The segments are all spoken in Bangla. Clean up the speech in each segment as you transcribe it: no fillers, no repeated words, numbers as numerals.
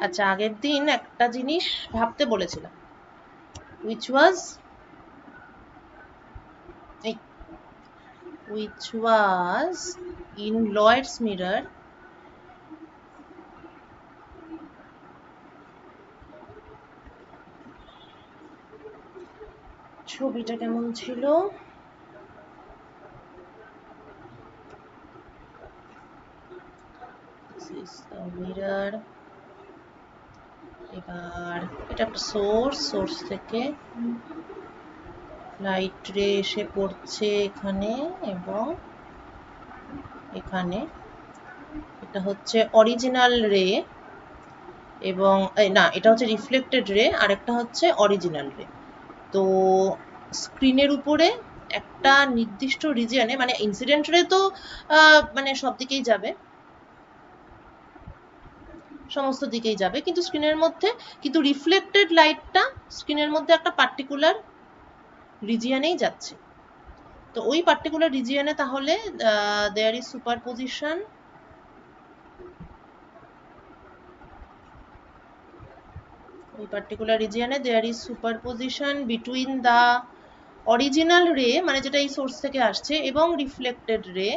আচ্ছা, আগের দিন একটা জিনিস ভাবতে বলেছিলাম, which was in Lloyd's mirror ছবিটা কেমন ছিল? This is the mirror. এবার এটা একটা সোর্স থেকে লাইট রে এসে পড়ছে এখানে এবং এখানে। এটা হচ্ছে অরিজিনাল রে এবং না, এটা হচ্ছে রিফ্লেক্টেড রে, আর একটা হচ্ছে অরিজিনাল রে। তো স্ক্রিনের উপরে একটা নির্দিষ্ট রিজিয়নে, মানে ইনসিডেন্ট রে তো মানে সব দিকেই যাবে, সমস্ত দিকেই যাবে, কিন্তু স্ক্রিনের মধ্যে, কিন্তু রিফ্লেক্টেড লাইটটা স্ক্রিনের মধ্যে একটা পার্টিকুলার রিজিয়নেই যাচ্ছে। তো ওই পার্টিকুলার রিজিয়নে তাহলে দেয়ার ইজ সুপারপজিশন, ওই পার্টিকুলার রিজিয়নে there is superposition between the original ray, মানে যেটা এই সোর্স থেকে আসছে, এবং রিফ্লেক্টেড রে,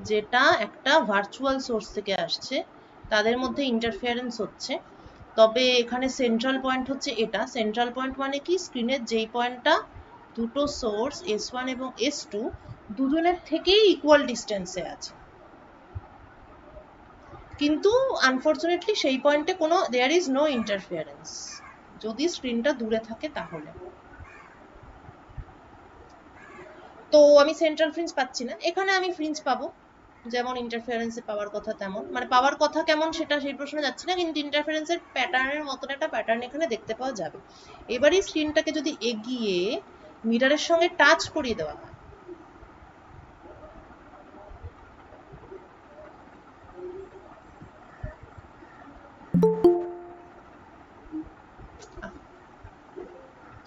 যেটা একটা ভার্চুয়াল সোর্স থেকে আসছে। তাদের মধ্যে ইন্টারফিয়ারেন্স হচ্ছে। তবে এখানে সেন্ট্রাল পয়েন্ট হচ্ছে এটা। সেন্ট্রাল পয়েন্ট মানে কি? স্ক্রিনের যেই পয়েন্টটা দুটো সোর্স S1 এবং S2 দুজনের থেকেই ইকুয়াল ডিস্টেন্সে আছে, কিন্তু আনফরচুনেটলি সেই পয়েন্টে কোনো দেয়ার ইজ নো ইন্টারফিয়ারেন্স, যদি স্ক্রিনটা দূরে থাকে তাহলে। তো আমি সেন্ট্রাল ফ্রিঞ্জ পাচ্ছি না, এখানে আমি ফ্রিঞ্জ পাবো যেমন ইন্টারফারেন্সে পাওয়ার কথা তেমন, মানে পাওয়ার কথা কেমন সেটা সেই প্রশ্নে যাচ্ছে না, কিন্তু ইন্টারফারেন্সের প্যাটার্নের মতন একটা প্যাটার্ন এখানে দেখতে পাওয়া যাবে। এবারে স্ক্রিনটাকে যদি এগিয়ে মিররের সঙ্গে টাচ করিয়ে দেওয়া হয়,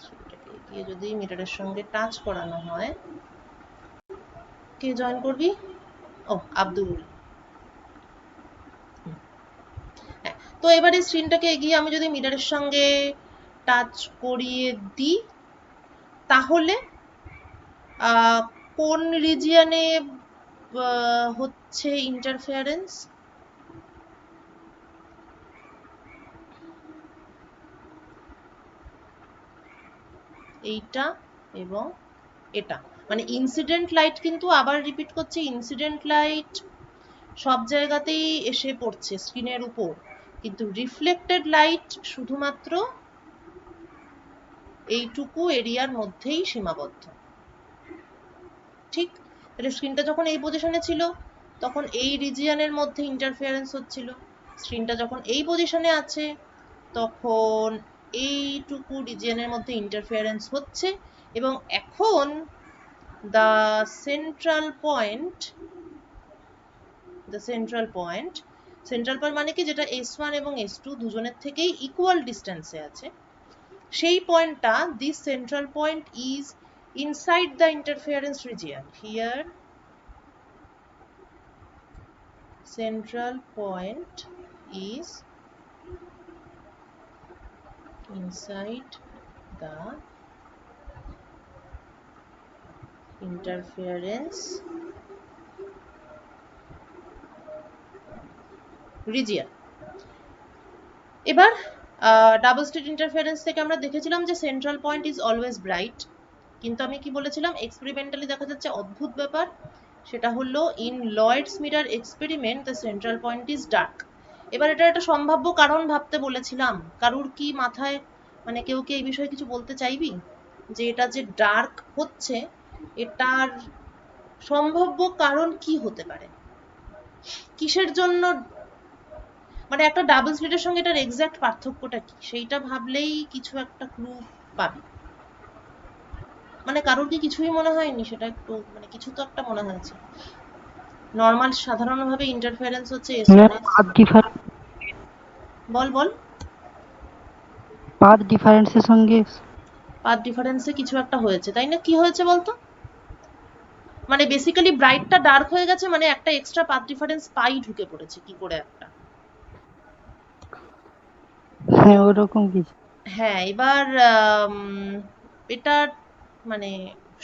স্ক্রিনটাকে এগিয়ে যদি মিররের সঙ্গে টাচ করানো হয়, কে জয়েন করবি? ও, আব্দুল। হ্যাঁ, তো এবারে স্ক্রিনটাকে এগিয়ে আমি যদি মিররের সঙ্গে টাচ করিয়ে দিই, তাহলে কোন রিজিয়নে হচ্ছে ইন্টারফারেন্স? এইটা এবং এটা, মানে ইনসিডেন্ট লাইট, কিন্তু আবার রিপিট করছি, ইনসিডেন্ট লাইট সব জায়গাতেই এসে পড়ছে স্ক্রিনের উপর, কিন্তু রিফ্লেক্টেড লাইট শুধুমাত্র এইটুকু এরিয়ার মধ্যেই সীমাবদ্ধ। ঠিক? তাহলে স্ক্রিনটা যখন এই পজিশনে ছিল তখন এই রিজিয়নের মধ্যে ইন্টারফিয়ারেন্স হচ্ছিল, স্ক্রিনটা যখন এই পজিশনে আছে তখন এইটুকু রিজিয়নের মধ্যে ইন্টারফিয়ারেন্স হচ্ছে, এবং এখন the central point central point মানে কি, যেটা S1 এবং S2 দুজনের থেকেই ইকুয়াল ডিস্টেন্সে আছে, সেই পয়েন্টটা, this central point is inside the interference region. Here central point is inside the interference region. এবার ডাবল স্লিট ইন্টারফারেন্স থেকে আমরা দেখেছিলাম যে central point is always bright, কিন্তু আমি কি বলেছিলাম, এক্সপেরিমেন্টালি দেখা যাচ্ছে অদ্ভুত ব্যাপার, সেটা হলো in Lloyds mirror experiment the central point is dark. এবার এটা একটা সম্ভাব্য কারণ ভাবতে বলেছিলাম, কারুর কি মাথায়, মানে কেউ কি এই বিষয়ে কিছু বলতে চাইবি, যে এটা যে ডার্ক হচ্ছে এটার সম্ভাব্য কারণ কি হতে পারে, কিসের জন্য, মানে একটা ডাবল স্লিটের সঙ্গে এটার এক্সাক্ট পার্থক্যটা কি, সেইটা ভাবলেই কিছু একটা ক্লু পাবি। মানে কারোর কি কিছুই মনে হয়নি? সেটা একটু, মানে কিছু তো একটা মনে হয়েছে। নর্মাল সাধারণভাবে ইন্টারফারেন্স হচ্ছে বল বল। পাথ ডিফারেন্সের সঙ্গে পাথ ডিফারেন্সে কিছু একটা হয়েছে, তাই না? কি হয়েছে বলতো? মানে বেসিক্যালি ব্রাইটটা ডার্ক হয়ে গেছে, মানে একটা এক্সট্রা পাথ ডিফারেন্স পাই ঢুকে পড়েছে কি করে একটা। ওরকম কিছু। হ্যাঁ, এবার এটা মানে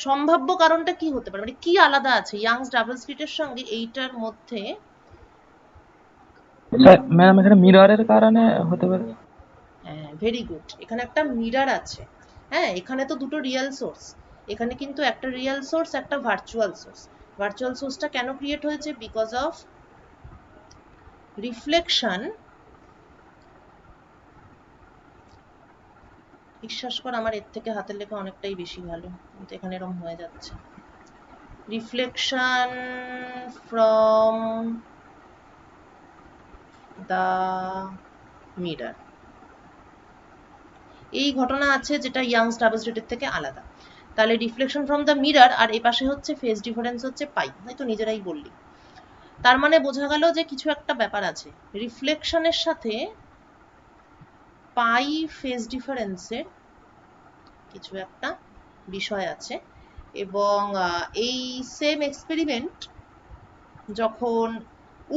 সম্ভাব্য কারণটা কি হতে পারে, মানে কি আলাদা আছে ইয়াংস ডাবল স্লিটের সঙ্গে এইটার মধ্যে? ম্যাম এখানে মিররের কারণে হতে পারে। হ্যাঁ, ভেরি গুড, এখানে একটা মিরর আছে। হ্যাঁ, এখানে তো দুটো রিয়েল সোর্স, এখানে কিন্তু একটা রিয়েল সোর্স একটা ভার্চুয়াল সোর্স। ভার্চুয়াল সোর্সটা কেন ক্রিয়েট হয়েছে? Because of reflection. বিশ্বাস কর আমার এর থেকে হাতের লেখা অনেকটাই বেশি ভালো, কিন্তু এখানে এরকম হয়ে যাচ্ছে। রিফ্লেকশন ফ্রম দ্য মিরর, এই ঘটনা আছে যেটা ইয়াংস ডাবল স্লিটের থেকে আলাদা। তাহলে রিফ্লেকশন ফ্রম দ্য মিরর আর এপাশে হচ্ছে ফেজ ডিফারেন্স হচ্ছে পাই, হয়তো নিজেরাই বললি। তার মানে বোঝা গেল যে কিছু একটা ব্যাপার আছে, রিফ্লেকশনের সাথে পাই ফেজ ডিফারেন্সের কিছু একটা বিষয় আছে। এবং এই সেম এক্সপেরিমেন্ট যখন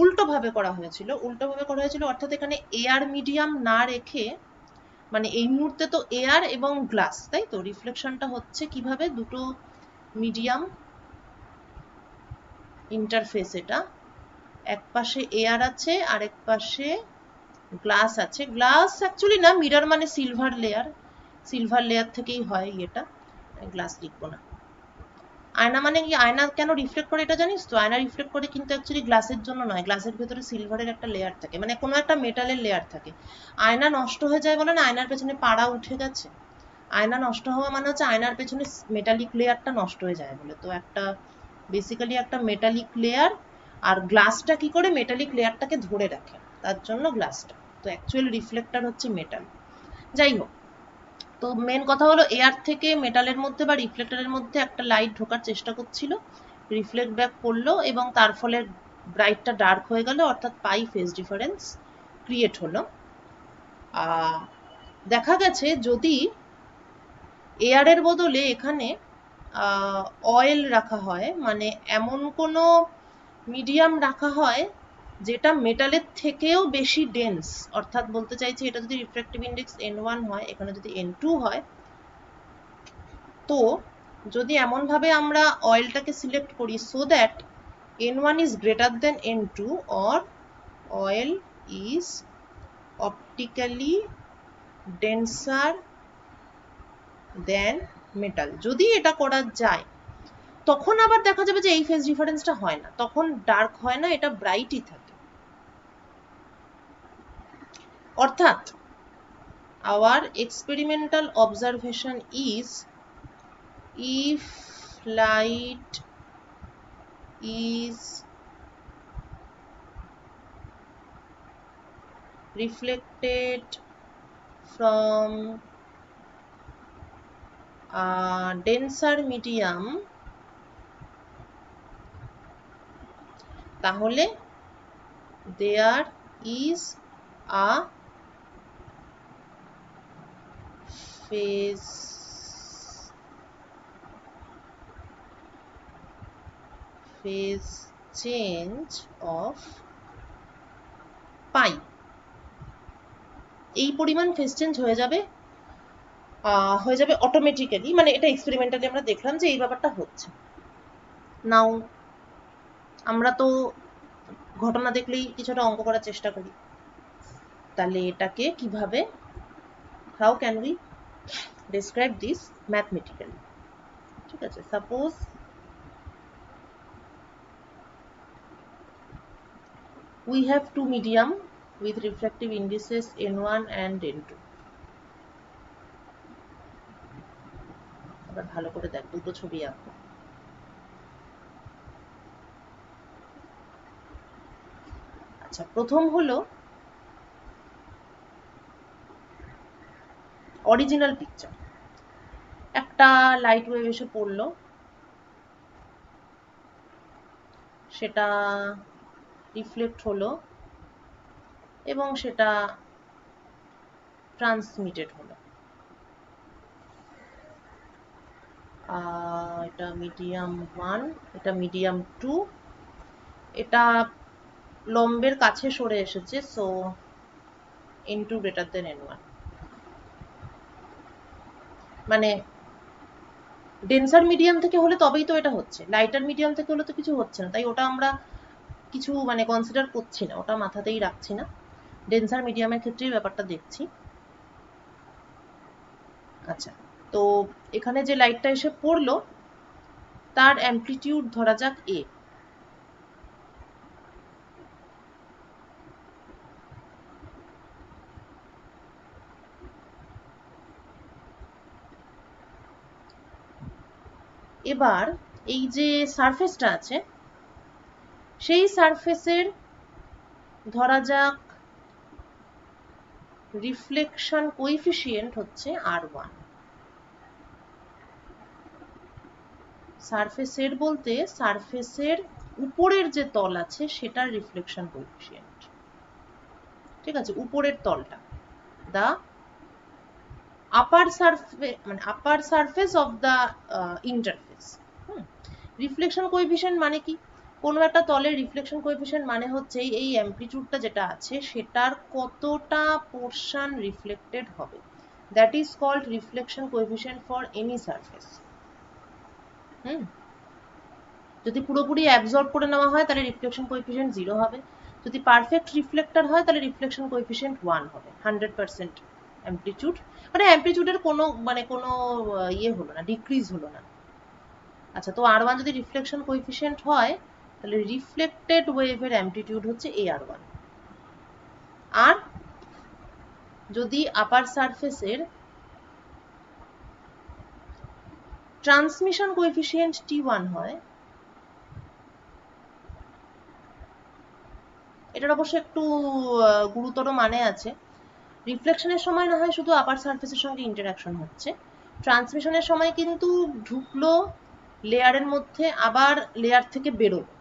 উল্টোভাবে করা হয়েছিল, অর্থাৎ এখানে এয়ার মিডিয়াম না রেখে, মানে এই মুহূর্তে তো এয়ার এবং গ্লাস, তাই তো, রিফ্লেকশনটা হচ্ছে কিভাবে দুটো মিডিয়াম ইন্টারফেস, এটা এক পাশে এয়ার আছে আর এক পাশে গ্লাস আছে। গ্লাস অ্যাকচুয়ালি না, মিরর মানে সিলভার লেয়ার, সিলভার লেয়ার থেকেই হয় এটা, গ্লাস লিখবো না। আয়না মানে কি, আয়না কেন রিফ্লেক্ট করে এটা জানিস তো? আয়না রিফ্লেক্ট করে কিন্তু অ্যাকচুয়ালি গ্লাসের জন্য নয়, গ্লাসের ভেতরে সিলভারের একটা লেয়ার থাকে, মানে কোনো একটা মেটালের লেয়ার থাকে। আয়না নষ্ট হয়ে যায় বলে না আয়নার পেছনে পাড়া উঠে গেছে, আয়না নষ্ট হওয়া মানে হচ্ছে আয়নার পেছনে মেটালিক লেয়ারটা নষ্ট হয়ে যায় বলে। তো একটা বেসিক্যালি একটা মেটালিক লেয়ার, আর গ্লাসটা কি করে মেটালিক লেয়ারটাকে ধরে রাখে, তার জন্য গ্লাসটা। তো অ্যাকচুয়াল রিফ্লেক্টর হচ্ছে মেটাল। যাই হোক, তো মেন কথা হলো এয়ার থেকে মেটালের মধ্যে বা রিফ্লেক্টরের মধ্যে একটা লাইট ঢোকার চেষ্টা করছিল, রিফ্লেক্ট ব্যাক করলো এবং তার ফলে ব্রাইটটা ডার্ক হয়ে গেল, অর্থাৎ পাই ফেজ ডিফারেন্স ক্রিয়েট হলো। দেখা গেছে যদি এয়ারের বদলে এখানে অয়েল রাখা হয়, মানে এমন কোনো মিডিয়াম রাখা হয় যেটা মেটালের থেকেও বেশি ডেন্স, অর্থাৎ বলতে চাইছি এটা যদি রিফ্র্যাক্টিভ ইন্ডেক্স n1 হয়, এখানে যদি n2 হয়, তো যদি এমনভাবে আমরা অয়েলটাকে সিলেক্ট করি so that n1 is greater than n2 or oil is optically denser than metal, যদি এটা করা যায়, তখন আবার দেখা যাবে যে এই ফেজ ডিফারেন্সটা হয় না, তখন ডার্ক হয় না, এটা ব্রাইটই থাকে। অর্থাৎ our experimental observation is if light is reflected from a denser medium, তাহলে there is a phase change of pi, এই পরিমাণ ফেজ চেঞ্জ হয়ে যাবে অটোমেটিক্যালি, মানে এটা এক্সপেরিমেন্টালি আমরা দেখলাম যে এই ব্যাপারটা হচ্ছে। নাও আমরা তো ঘটনা দেখলেই কিছুটা অঙ্ক করার চেষ্টা করি, তাহলে এটাকে কিভাবে, how can we describe this mathematically? ঠিক আছে, suppose we have two medium with refractive indices n1 and n2, আবার ভালো করে দেখ, দুটো ছবি আঁকবো। আচ্ছা, প্রথম হলো অরিজিনাল পিকচার, একটা লাইট ওয়েভ এসে পড়লো, সেটা রিফ্লেক্ট হলো এবং সেটা ট্রান্সমিটেড হলো। এটা মিডিয়াম 1, এটা মিডিয়াম 2, এটা লম্বের কাছে সরে এসেছে, so n2 greater than n1। মানে ডেন্সার মিডিয়াম থেকে হলে তবেই তো এটা হচ্ছে, লাইটার মিডিয়াম থেকে হলে তো কিছু হচ্ছে না, তাই ওটা আমরা কিছু মানে কনসিডার করছি না, ওটা মাথাতেই রাখছি না, ডেন্সার মিডিয়ামের ক্ষেত্রেই ব্যাপারটা দেখছি। আচ্ছা, তো এখানে যে লাইটটা এসে পড়লো তার অ্যামপ্লিটিউড ধরা যাক এ। এবার এই যে সারফেসটা আছে সেই সারফেসের ধরা যাক রিফ্লেকশন কোএফিসিয়েন্ট হচ্ছে R1। সারফেসের বলতে সারফেসের উপরের যে তল আছে সেটার রিফ্লেকশন কোএফিসিয়েন্ট, ঠিক আছে, উপরের তলটা, দা আপার সারফেস মানে upper surface of the interface. Reflection coefficient মানে কি? কোনো একটা তলের রিফ্লেকশন কোএফিসিয়েন্ট মানে হচ্ছে এই অ্যামপ্লিটিউডটা যেটা আছে সেটার কতটা পোরশন রিফ্লেক্টেড হবে, that is called reflection coefficient for any surface. যদি পুরোপুরি অ্যাবজর্ব করে নেওয়া হয় তাহলে রিফ্লেকশন কোএফিসিয়েন্ট 0 হবে, যদি পারফেক্ট রিফ্লেক্টর হয় তাহলে রিফ্লেকশন কোএফিসিয়েন্ট 1 হবে। 100% অ্যামপ্লিটিউড মানে অ্যামপ্লিটিউডের কোনো মানে কোনো ইয়ে হলো না, ডিক্রিজ হলো না। আচ্ছা, তো R1 যদি রিফ্লেকশন কোএফিসিয়েন্ট হয় তাহলে রিফ্লেক্টেড ওয়েভের অ্যামপ্লিটিউড হচ্ছে AR1। আর যদি আপার সারফেসের ট্রান্সমিশন কোএফিসিয়েন্ট T1 হয়, এটার অবশ্য একটু গুরুতর মানে আছে। রিফ্লেকশনের সময় না হয় শুধু আপার সারফেসের সঙ্গে ইন্টারাকশন হচ্ছে, ট্রান্সমিশনের সময় কিন্তু ঢুকলো লেয়ারের মধ্যে আবার লেয়ার থেকে বেরোলো,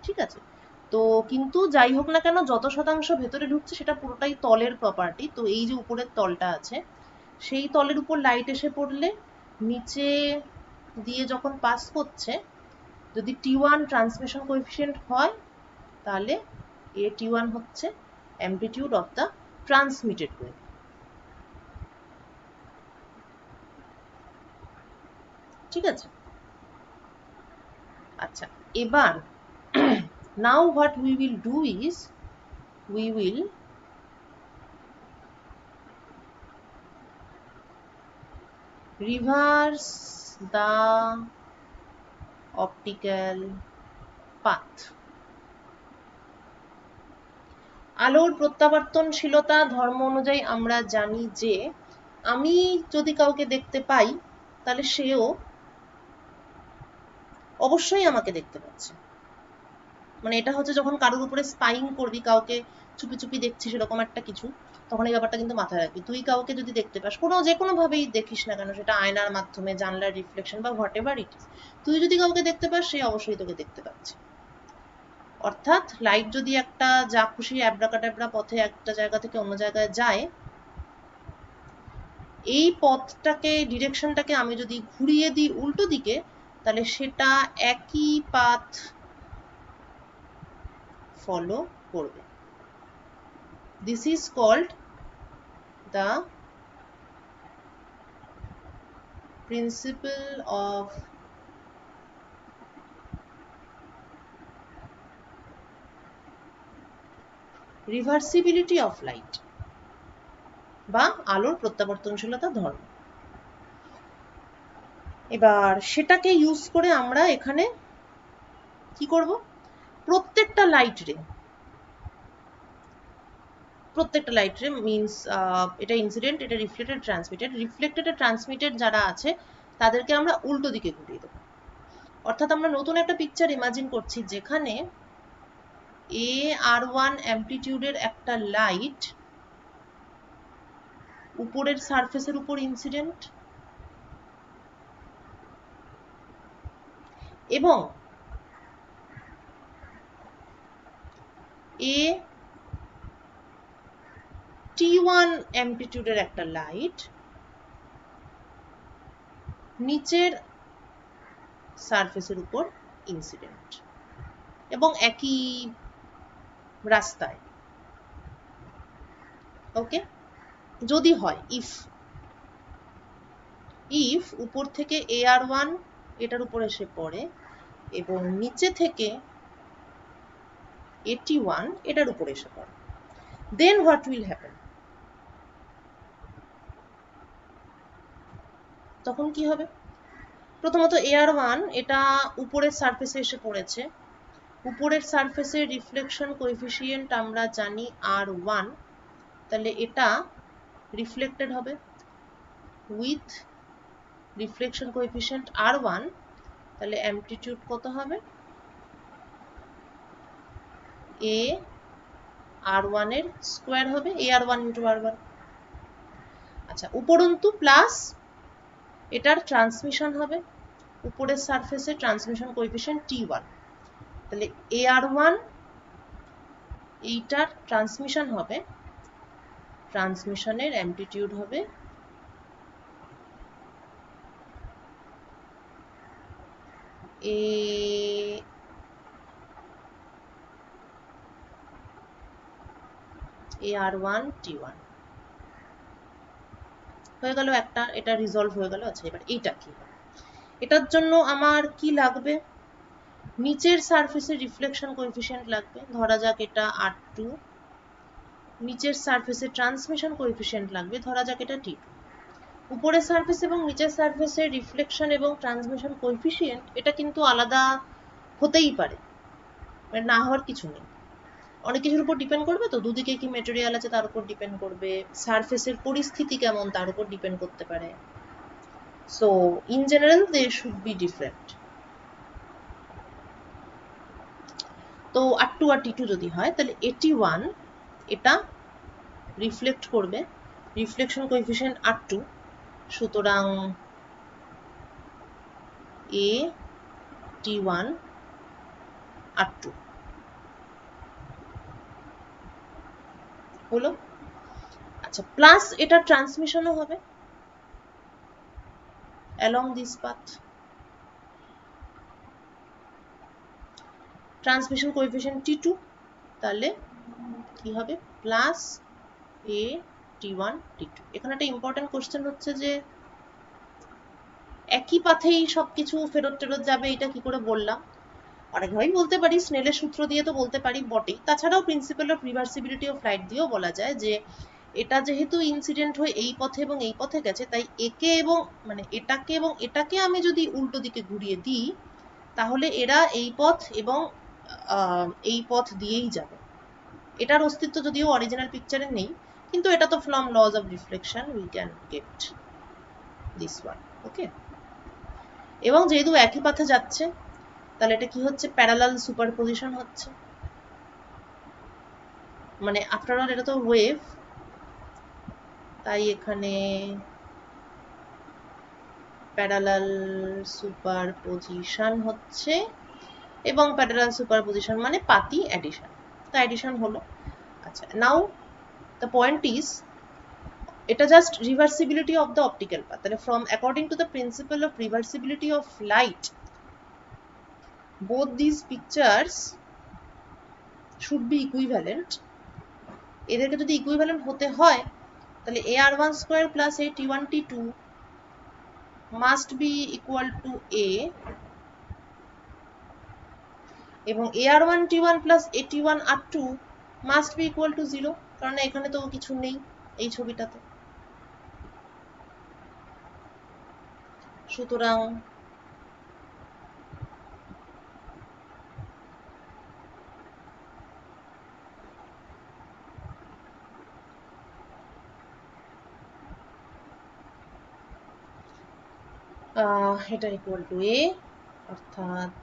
ঠিক আছে। তো কিন্তু যাই হোক না কেন যত শতাংশ ভেতরে ঢুকছে সেটা পুরোটাই তলের প্রপার্টি। তো এই যে উপরের তলটা আছে সেই তলের উপর লাইট এসে পড়লে নিচে দিয়ে যখন পাস করছে, যদি T1 ট্রান্সমিশন কোএফিসিয়েন্ট হয় তাহলে AT1 হচ্ছে amplitude of the transmitted wave. ঠিক আছে। আচ্ছা, এবার now what we will do is we will reverse the optical path। আলোর প্রত্যাবর্তনশীলতা ধর্ম অনুযায়ী আমরা জানি যে আমি যদি কাউকে দেখতে পাই তাহলে সেও অবশ্যই আমাকে দেখতে পাচ্ছে। মানে এটা হচ্ছে যখন কারোর উপরে স্পাইং করবি, কাউকে চুপি চুপি দেখছিস এরকম একটা কিছু, তখন এই ব্যাপারটা কিন্তু মাথায় রাখবি। তুই কাউকে যদি দেখতে পাস, কোনো যে কোনো ভাবেই দেখিস না কেন, সেটা আয়নার মাধ্যমে, জানলার রিফ্লেকশন বা হোয়াট এভার ইট ইজ, তুই যদি কাউকে দেখতে পাস সে অবশ্যই তোকে দেখতে পাচ্ছে। অর্থাৎ লাইট যদি একটা যা খুশি অ্যাব্রাকাডাব্রা পথে একটা জায়গা থেকে অন্য জায়গায় যায়, এই পথটাকে ডিরেকশনটাকে আমি যদি ঘুরিয়ে দিই উল্টো দিকে তাহলে সেটা একই পাথ ফলো করবে। This is called the principle of reversibility of light বা আলোর প্রত্যাবর্তনশীলতা ধর্ম। এবার সেটাকে ইউজ করে আমরা এখানে কি করব, প্রত্যেকটা লাইট রে মিনস এটা ইনসিডেন্ট, এটা রিফ্লেক্টেড, ট্রান্সমিটেড, রিফ্লেক্টেড আর ট্রান্সমিটেড যারা আছে তাদেরকে আমরা উল্টো দিকে ঘুরিয়ে দেবো। অর্থাৎ আমরা নতুন একটা পিকচার ইমাজিন করছি যেখানে AR1 অ্যামপ্লিটিউডের একটা লাইট উপরের সারফেসের উপর ইনসিডেন্ট এবং T1 অ্যামপ্লিটিউডের একটা লাইট নিচের সারফেসের উপর ইনসিডেন্ট এবং একই রাস্তায়। ওকে, যদি হয়, ইফ ইফ উপর থেকে AR1 এটার উপর এসে পড়ে এবং নিচে থেকে AT1 এটার উপর এসে পড়ে, then what will happen? তখন কি হবে? প্রথমত AR1 এটা উপরের সারফেসে এসে পড়েছে, উপরের সারফেসের রিফ্লেকশন কোএফিসিয়েন্ট আমরা জানি R1, তাহলে এটা রিফ্লেক্টেড হবে উইথ রিফ্লেকশন কোএফিসিয়েন্ট R1, তাহলে অ্যামপ্লিটিউড কত হবে? A R1 এর স্কোয়ার হবে, AR1 ইন্টু R1। আচ্ছা, উপরন্তু প্লাস এটার ট্রান্সমিশন হবে, উপরের সারফেসে ট্রান্সমিশন কোএফিসিয়েন্ট T1, তাহলে AR1 এইটার ট্রান্সমিশন হবে, ট্রান্সমিশনের অ্যামপ্লিটিউড হবে AR1 T1 হয়ে গেল একটা, এটা রিজলভ হয়ে গেল। আচ্ছা, এবার এইটা কি হবে? এটার জন্য আমার কি লাগবে? নিচের সারফেসের রিফ্লেকশন কোএফিসিয়েন্ট লাগবে, ধরা যাক এটা R2, নিচের সারফেসের ট্রান্সমিশন কোএফিসিয়েন্ট লাগবে, ধরা যাক এটা T2। উপরের সারফেস এবং নিচের সারফেসের রিফ্লেকশন এবং ট্রান্সমিশন কোএফিসিয়েন্ট এটা কিন্তু আলাদা হতেই পারে, মানে না হওয়ার কিছু নেই। অনেক কিছুর উপর ডিপেন্ড করবে, তো দুদিকে কি মেটেরিয়াল আছে তার উপর ডিপেন্ড করবে, সারফেসের পরিস্থিতি কেমন তার উপর ডিপেন্ড করতে পারে। So in general they should be different. তো R2 আর T2 যদি হয়, তাহলে AT1 এটা রিফ্লেক্ট করবে, রিফ্লেকশন কোএফিসিয়েন্ট R2, সুতরাং AT1 R2 হলো। আচ্ছা, প্লাস এটা ট্রান্সমিশনও হবে along this path, transmission coefficient T2, তাহলে কি হবে? Plus AT1 T2। এখানে একটা ইম্পর্টেন্ট কোশ্চেন হচ্ছে যে একই পাথেই সবকিছু ফেরত টেরত যাবে, এটা কি করে বললাম? অনেকভাবেই বলতে পারি, স্নেলের সূত্র দিয়ে তো বলতে পারি বটেই, তাছাড়াও principal of reversibility of light দিয়েও বলা যায় যে এটা যেহেতু ইনসিডেন্ট হয়ে এই পথে এবং এই পথে গেছে, তাই একে এবং মানে এটাকে এবং এটাকে আমি যদি উল্টো দিকে ঘুরিয়ে দিই, তাহলে এরা এই পথ এবং এই পথ দিয়েই যাবে। এটার অস্তিত্ব যদিও অরিজিনাল পিকচারে নেই, কিন্তু এটা তো from laws of reflection we can get this one. Okay, এবং যেহেতু একই পথে যাচ্ছে, তাহলে এটা কি হচ্ছে? প্যারালাল সুপারপজিশন হচ্ছে, মানে আফটার অল এটা তো ওয়েভ, তাই এখানে প্যারালাল সুপারপজিশন হচ্ছে, এবং প্যারালাল সুপারপজিশন মানে পাতি অ্যাডিশন, তা অ্যাডিশন হলো। আচ্ছা, নাও দ্য পয়েন্ট ইজ, এটা just reversibility of the optical path, তাহলে from according to the principle of reversibility of light, both these pictures should be equivalent। এদেরকে যদি ইকুইভ্যালেন্ট হতে হয়, তাহলে AR1 square plus AT1 T2 must be equal to A, এবং AR1 T1 plus AT1 R2 must be equal to 0, কারণ এখানে তো কিছু নেই এই ছবিটাতে। সুতরাং এটা ইকুয়াল টু A, অর্থাৎ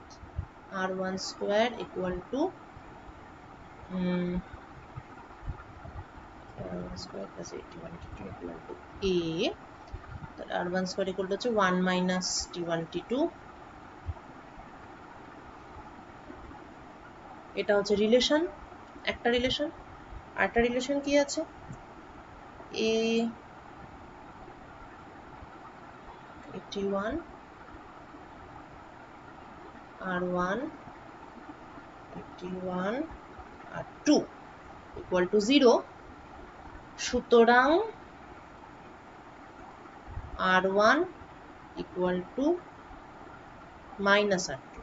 R1 square equal to square plus AT1 T2 equal to A, তাহলে R1 স্কোয়ার ইকুয়াল টু হচ্ছে 1 মাইনাস T1 T2। এটা হচ্ছে রিলেশন, একটা রিলেশন। আরেকটা রিলেশন কি আছে? AT1 R1 AT1 R2 equal to 0, সুতরাং R1 equal to minus R2।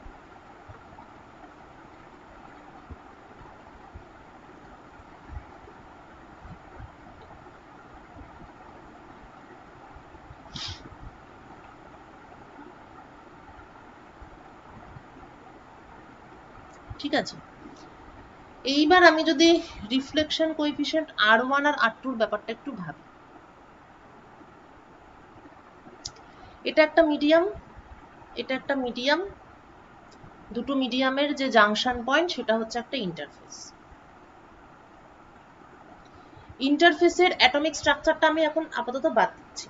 ঠিক আছে, এইবার আমি যদি রিফ্লেকশন কোএফিসিয়েন্ট R1 আর R2 এর ব্যাপারটা একটু ভাবি। এটা একটা মিডিয়াম, এটা একটা মিডিয়াম, দুটো মিডিয়ামের যে জাংশন পয়েন্ট সেটা হচ্ছে একটা ইন্টারফেস। ইন্টারফেসের অ্যাটমিক স্ট্রাকচারটা আমি এখন আপাতত বাদ দিচ্ছি,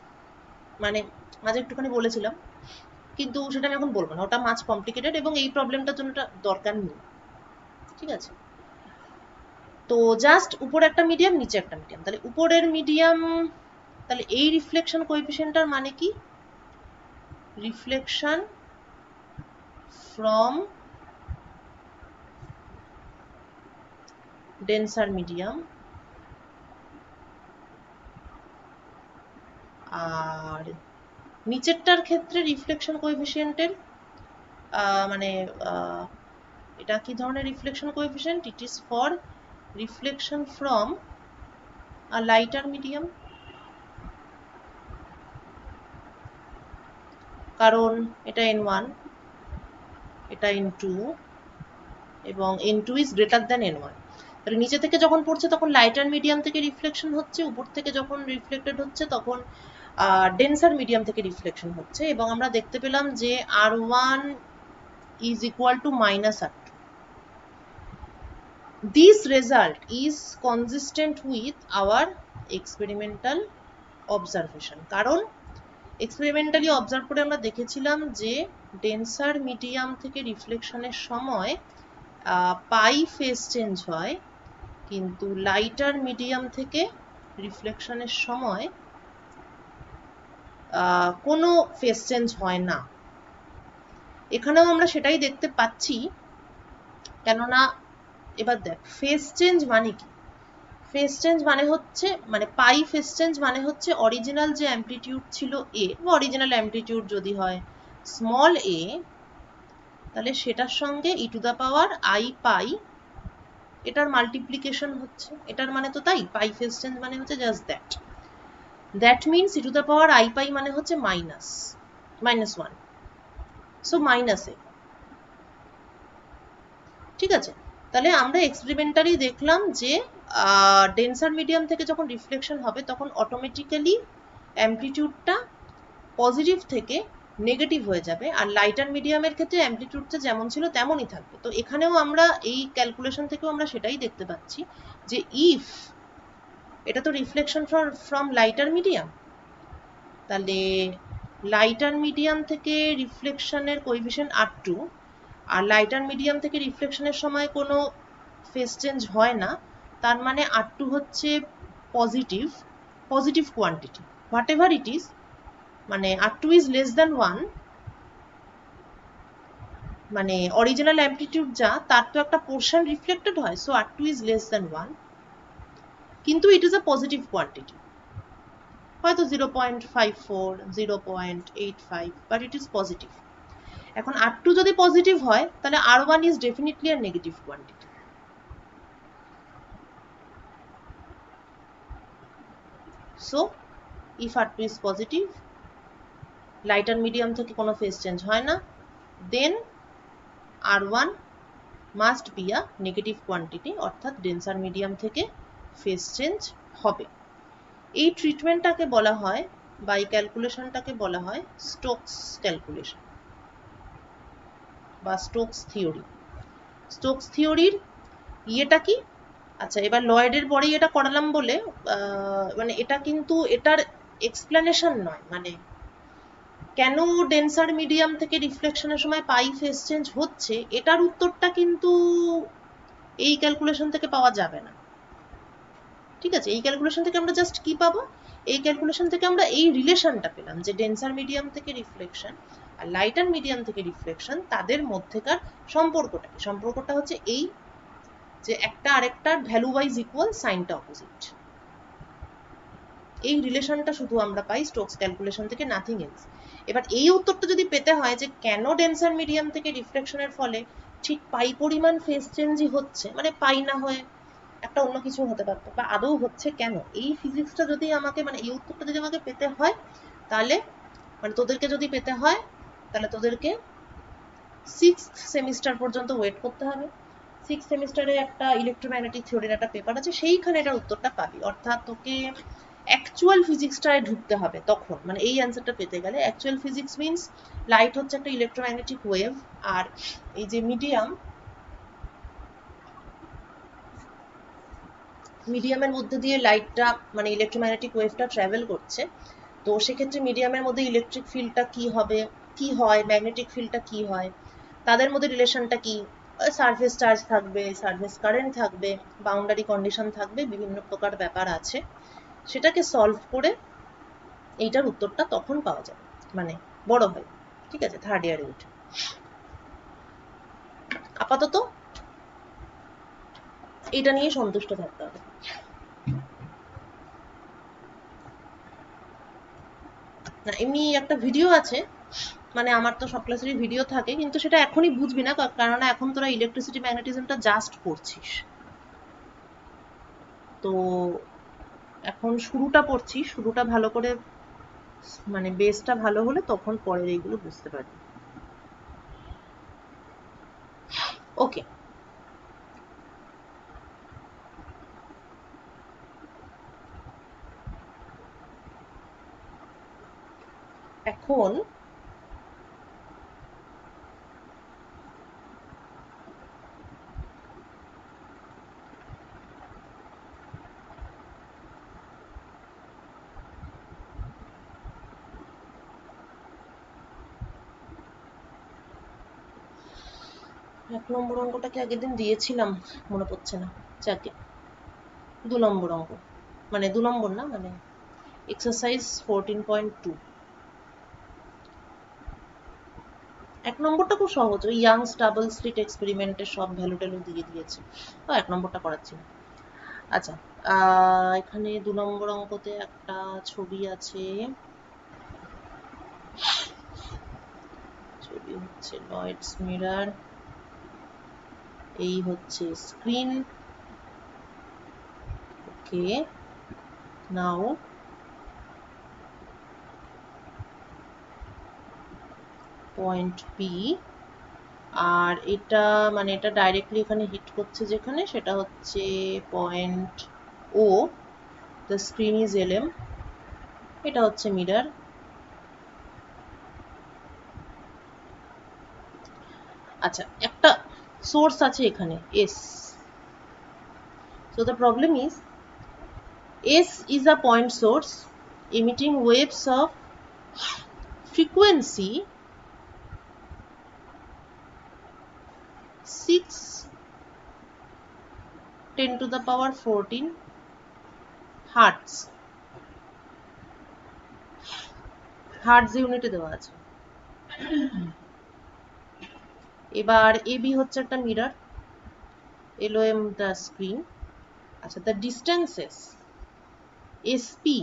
মানে মাঝে একটুখানি বলেছিলাম, কিন্তু সেটা আমি এখন বলবো না, ওটা মাছ কমপ্লিকেটেড এবং এই প্রবলেমটার জন্য ওটা দরকার নেই। ঠিক আছে, তো জাস্ট উপরে একটা মিডিয়াম, নিচে একটা মিডিয়াম। তাহলে উপরের মিডিয়াম, তাহলে এই রিফ্লেকশন কোএফিসিয়েন্টটার মানে কি? রিফ্লেকশন ফ্রম ডেন্সার মিডিয়াম, আর নিচেরটার ক্ষেত্রে রিফ্লেকশন কোএফিসিয়েন্টের মানে এটা কি ধরনের reflection coefficient? It is for reflection from a lighter medium, কারণ এটা n1, এটা n2 এবং n2 is greater than n1। তাহলে নিচে থেকে যখন পড়ছে তখন লাইটার মিডিয়াম থেকে রিফ্লেকশন হচ্ছে, উপর থেকে যখন রিফ্লেক্টেড হচ্ছে তখন ডেন্সার মিডিয়াম থেকে রিফ্লেকশন হচ্ছে, এবং আমরা দেখতে পেলাম যে R1 is equal to minus R2। This result is consistent with our experimental observation, কারণ এক্সপেরিমেন্টালি অবজার্ভ করে আমরা দেখেছিলাম যে ডেন্সার মিডিয়াম থেকে রিফ্লেকশনের সময় পাই ফেজ চেঞ্জ হয়, কিন্তু লাইটার মিডিয়াম থেকে রিফ্লেকশনের সময় কোনো ফেজ চেঞ্জ হয় না। এখানেও আমরা সেটাই দেখতে পাচ্ছি, কেননা এবার দেখ ফেজ চেঞ্জ মানে কি? ফেজ চেঞ্জ মানে হচ্ছে, মানে পাই ফেজ চেঞ্জ মানে হচ্ছে অরিজিনাল যে অ্যামপ্লিটিউড ছিল এ, বা অরিজিনাল অ্যামপ্লিটিউড যদি হয় স্মল এ, তাহলে সেটার সঙ্গে ই টু দা পাওয়ার আই পাই এটার মাল্টিপ্লিকেশন হচ্ছে। এটার মানে তো তাই, পাই ফেজ চেঞ্জ মানে হচ্ছে just that. That means e to the power i pi মানে হচ্ছে -1, সো মাইনাস এ। ঠিক আছে, তাহলে আমরা এক্সপেরিমেন্টালি দেখলাম যে ডেন্সার মিডিয়াম থেকে যখন রিফ্লেকশন হবে তখন অটোমেটিক্যালি অ্যামপ্লিটিউডটা পজিটিভ থেকে নেগেটিভ হয়ে যাবে, আর লাইটার মিডিয়ামের ক্ষেত্রে অ্যামপ্লিটিউডটা যেমন ছিল তেমনই থাকবে। তো এখানেও আমরা এই ক্যালকুলেশন থেকেও আমরা সেটাই দেখতে পাচ্ছি যে ইফ এটা তো রিফ্লেকশন ফ্রম লাইটার মিডিয়াম, তাহলে লাইটার মিডিয়াম থেকে রিফ্লেকশনের কোএফিসিয়েন্ট R2, আর লাইটার মিডিয়াম থেকে রিফ্লেকশনের সময় কোনো ফেজ চেঞ্জ হয় না, তার মানে R2 হচ্ছে positive quantity, what ever it is, মানে R2 is less than 1, মানে অরিজিনাল অ্যামপ্লিটিউড যা তার তো একটা পোর্শন রিফ্লেক্টেড হয়, so R2 is less than 1, কিন্তু it is a positive quantity, হয়তো 0.54, 0.85, বাট ইট ইজ পজিটিভ। এখন R2 যদি পজিটিভ হয় তাহলে R1 is definitely a negative quantity। So if R2 is positive, lighter medium থেকে কোনো ফেজ চেঞ্জ হয় না, then R1 must be a negative quantity, অর্থাৎ ডেন্সার মিডিয়াম থেকে ফেজ চেঞ্জ হবে। এই ট্রিটমেন্টটাকে বলা হয় বা এই ক্যালকুলেশনটাকে বলা হয় স্টোকস ক্যালকুলেশন বা স্টোকস থিওরি। স্টোকস থিওরির ইয়েটা কি? আচ্ছা, এবার লয়েডের পরেই এটা করালাম বলে মানে এটা কিন্তু এটার এক্সপ্লেনেশন নয়, মানে কেন ডেন্সার মিডিয়াম থেকে রিফ্লেকশনের সময় পাই ফেজ চেঞ্জ হচ্ছে এটার উত্তরটা কিন্তু এই ক্যালকুলেশন থেকে পাওয়া যাবে না। ঠিক আছে, এই ক্যালকুলেশন থেকে আমরা জাস্ট কি পাবো? এই ক্যালকুলেশন থেকে আমরা এই রিলেশনটা পেলাম যে ডেন্সার মিডিয়াম থেকে রিফ্লেকশন আর লাইটার মিডিয়াম থেকে রিফ্লেকশন তাদের মধ্যেকার সম্পর্কটা কি? সম্পর্কটা হচ্ছে এই যে একটা আরেকটার ভ্যালু ওয়াইজ ইকুয়াল, সাইনটা অপোজিট। এই রিলেশনটা শুধু আমরা পাই স্টোকস ক্যালকুলেশন থেকে, নাথিং এলস। এবার এই উত্তরটা যদি পেতে হয় যে কেন ডেন্সার মিডিয়াম থেকে রিফ্লেকশনের ফলে ঠিক পাই পরিমাণ ফেজ চেঞ্জই হচ্ছে, মানে পাই না হয়ে একটা অন্য কিছু হতে পারতো, বা আদৌ হচ্ছে কেন, এই ফিজিক্সটা যদি আমাকে, মানে এই উত্তরটা যদি আমাকে পেতে হয়, তাহলে মানে তোদেরকে যদি পেতে হয়, তাহলে তোদেরকে 6th সেমিস্টার পর্যন্ত ওয়েট করতে হবে। 6th সেমিস্টারে একটা ইলেকট্রোম্যাগনেটিক থিওরির একটা পেপার আছে, সেইখানে এটার উত্তরটা পাবি। অর্থাৎ তোকে অ্যাকচুয়াল ফিজিক্সটায় ঢুকতে হবে তখন, মানে এই অ্যান্সারটা পেতে গেলে। অ্যাকচুয়াল ফিজিক্স মিন্স লাইট হচ্ছে একটা ইলেকট্রোম্যাগনেটিক ওয়েভ, আর এই যে মিডিয়ামের মধ্যে দিয়ে লাইটটা, মানে ইলেকট্রোম্যাগনেটিক ওয়েভটা ট্রাভেল করছে। তো সেক্ষেত্রে মিডিয়ামের মধ্যে ইলেকট্রিক ফিল্ডটা কি হবে, কি হয়, ম্যাগনেটিক ফিল্ডটা কি হয়, তাদের মধ্যে রিলেশনটা কি, সারফেস চার্জ থাকবে, সারফেস কারেন্ট থাকবে, বাউন্ডারি কন্ডিশন থাকবে, বিভিন্ন প্রকার ব্যাপার আছে। সেটাকে সলভ করে এইটার উত্তরটা তখন পাওয়া যাবে, মানে বড় হয়, ঠিক আছে, থার্ড ইয়ারে উঠে। আপাতত এটা নিয়ে সন্তুষ্ট থাকতে হবে। না, এমনি একটা ভিডিও আছে, মানে আমার তো সব ক্লাসেরই ভিডিও থাকে, কিন্তু সেটা এখনই বুঝবি না, কারণ এখন তোরা ইলেকট্রিসিটি ম্যাগনেটিজমটা জাস্ট পড়ছিস। তো এখন শুরুটা পড়ছিস, শুরুটা ভালো করে, মানে বেসটা ভালো হলে তখন পরের এইগুলো বুঝতে পারবি। ওকে, এখন এক নম্বর অঙ্কটাকে আগের দিন দিয়েছিলাম, মনে পড়ছে না, যাকে 2 নম্বর অঙ্ক, মানে 2 নম্বর না, মানে এক্সারসাইজ 14.2। 1 নম্বরটা খুব সহজ, ওই ইয়াংস ডাবল স্লিট এক্সপেরিমেন্টের সব ভ্যালু ট্যালু দিয়ে দিয়েছে, তো 1 নম্বরটা করাচ্ছি না। আচ্ছা, এখানে 2 নম্বর অঙ্কতে একটা ছবি আছে, ছবি হচ্ছে লয়েডস মিরর, এই হচ্ছে স্ক্রিন। ওকে, নাও পয়েন্ট পি, আর এটা মানে এটা ডাইরেক্টলি এখানে হিট করছে যেখানে, সেটা হচ্ছে point O, the screen is LM, এটা হচ্ছে মিরর। আচ্ছা, একটা সোর্স আছে এখানে S, so the problem is S is a point source emitting waves of frequency 6×10⁻14 hertz, hertz ইউনিটে দেওয়া আছে। এবার এবি হচ্ছে একটা মিরর, এলওএম দ্য স্ক্রিন। আচ্ছা, দ্য ডিস্টেন্সেস এসপি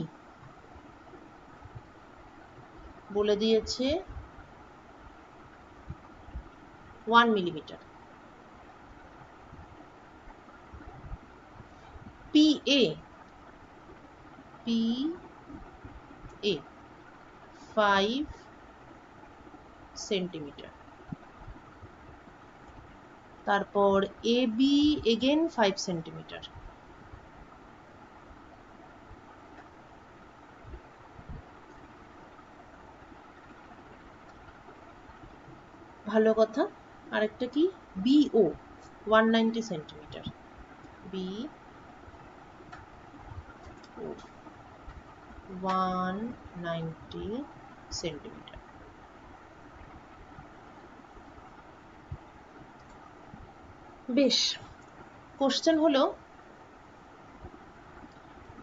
বলে দিয়েছে 1 মিলিমিটার, পিএ 5 সেন্টিমিটার, তারপর এবি এগেন 5 সেন্টিমিটার। ভালো কথা, আরেকটা কি, বিও 190 সেন্টিমিটার, বি 190 সেন্টিমিটার। বেশ, কোশ্চেন হলো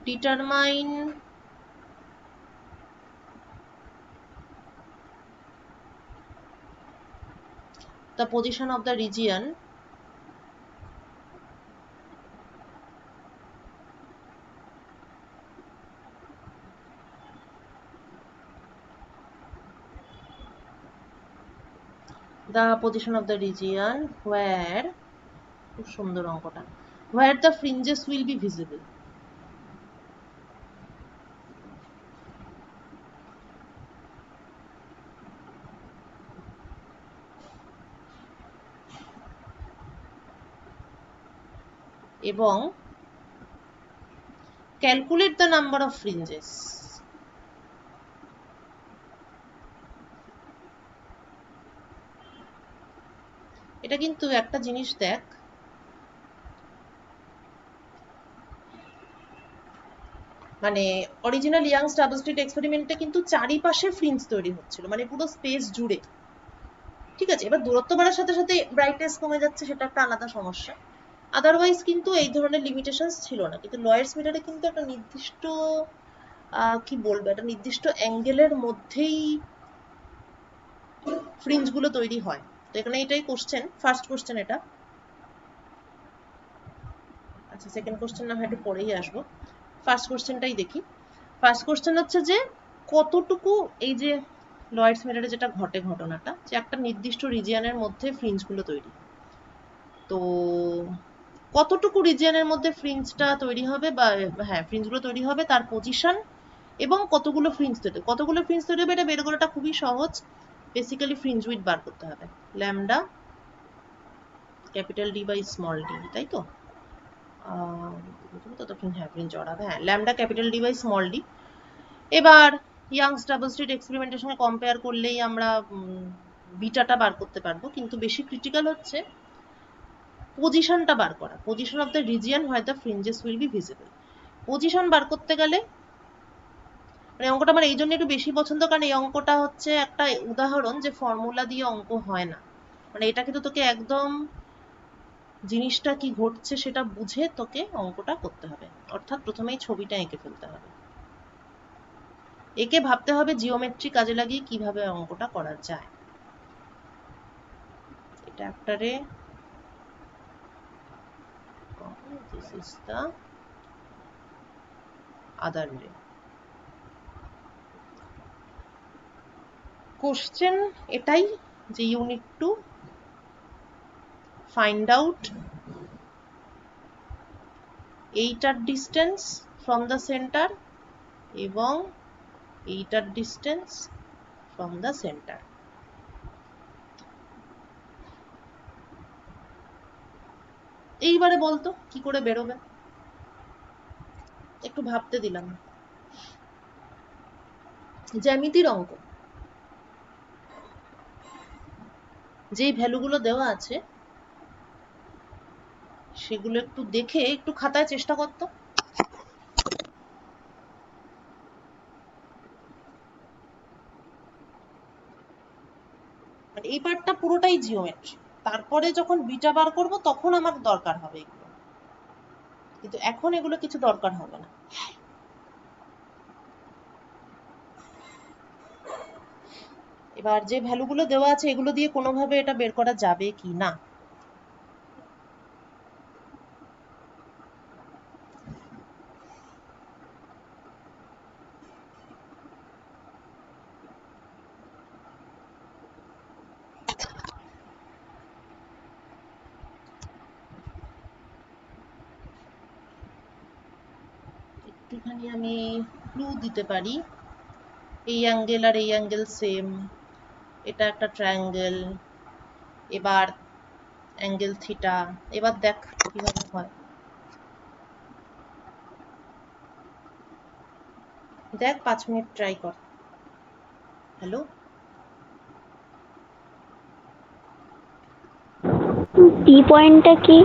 determine the position of the region the position of the region where, খুব সুন্দর অঙ্কটা, where the fringes will be visible. এবং calculate the number of fringes. এটা কিন্তু একটা জিনিস দেখ, মানে অরিজিনাল ইয়াংস ডাবল স্লিট এক্সপেরিমেন্টে কিন্তু চারিপাশে ফ্রিঞ্জ তৈরি হচ্ছিল, মানে পুরো স্পেস জুড়ে। ঠিক আছে, এবার দূরত্ব বাড়ার সাথে সাথে ব্রাইটনেস কমে যাচ্ছে, সেটা একটা আলাদা সমস্যা। আদারওয়াইজ কিন্তু এই ধরনের লিমিটেশন ছিল না, কিন্তু লয়েডস মিটারে কিন্তু একটা নির্দিষ্ট কি বলবো, একটা নির্দিষ্ট অ্যাঙ্গেলের মধ্যেই ফ্রিঞ্জ গুলো তৈরি হয়। তো এখানে এটাই কোশ্চেন, ফার্স্ট কোশ্চেন এটা। আচ্ছা, সেকেন্ড কোশ্চেন না হয় একটু পরেই আসবো, ফার্স্ট কোশ্চেনটাই দেখি। ফার্স্ট কোশ্চেন হচ্ছে যে কতটুকু এই যে লয়েডস মিটারে যেটা ঘটে ঘটনাটা, যে একটা নির্দিষ্ট রিজিয়নের মধ্যে ফ্রিঞ্জ গুলো তৈরি, তো কতটুকু রিজিয়নের মধ্যে ফ্রিঞ্জটা তৈরি হবে, বা হ্যাঁ ফ্রিঞ্জগুলো তৈরি হবে, তার পজিশন এবং কতগুলো ফ্রিঞ্জ তৈরি হবে, এটা বের করাটা খুবই সহজ। বেসিক্যালি ফ্রিঞ্জ উইডথ বার করতে হবে, lambda capital D by small d, তাই তো? ততক্ষণ হ্যাঁ ফ্রিঞ্জ জড়াবে, হ্যাঁ lambda capital D by small d. এবার ইয়াংস ডাবল স্লিট এক্সপেরিমেন্টের সঙ্গে কম্পেয়ার করলেই আমরা বিটাটা বার করতে পারবো, কিন্তু বেশি ক্রিটিক্যাল হচ্ছে পজিশনটা বার করা, position of the region where the fringes will be visible. Position বার করতে গেলে, মানে অঙ্কটা আমার এই জন্য একটু বেশি পছন্দ, কারণ এই অঙ্কটা হচ্ছে একটা উদাহরণ যে ফর্মুলা দিয়ে অঙ্ক হয় না, মানে এটা কিন্তু তোকে একদম জিনিসটা কি ঘটছে সেটা বুঝে তোকে অঙ্কটা করতে হবে, অর্থাৎ প্রথমেই ছবিটা এঁকে ফেলতে হবে, একে ভাবতে হবে জিওমেট্রি কাজে লাগিয়ে কিভাবে অঙ্কটা করা যায়। এটা একটা রে, this is the other ray. Question এটাই যে you need to find out এইটার ডিস্টেন্স ফ্রম দ্য সেন্টার এবং এইটার ডিস্টেন্স ফ্রম দ্য সেন্টার। এইবারে বলতো কি করে বেরোবে, একটু ভাবতে দিলাম। জ্যামিতির অঙ্ক, যেই ভ্যালুগুলো দেওয়া আছে সেগুলো একটু দেখে একটু খাতায় চেষ্টা করতো। মানে এই পার্টটা পুরোটাই জিওমেট্রি, তারপরে যখন বিটা বার করব তখন আমার দরকার হবে এগুলো, কিন্তু এখন এগুলো কিছু দরকার হবে না। এবার যে ভ্যালুগুলো দেওয়া আছে এগুলো দিয়ে কোনোভাবে এটা বের করা যাবে কি না। একটুখানি আমি ক্লু দিতে পারি, এই অ্যাঙ্গেল আর এই অ্যাঙ্গেল সেম, এটা একটা ট্রায়াঙ্গেল, এবার অ্যাঙ্গেল থিটা, এবার দেখ কিভাবে হয়, দেখ 5 মিনিট ট্রাই কর। হ্যালো, পি পয়েন্টটা কি?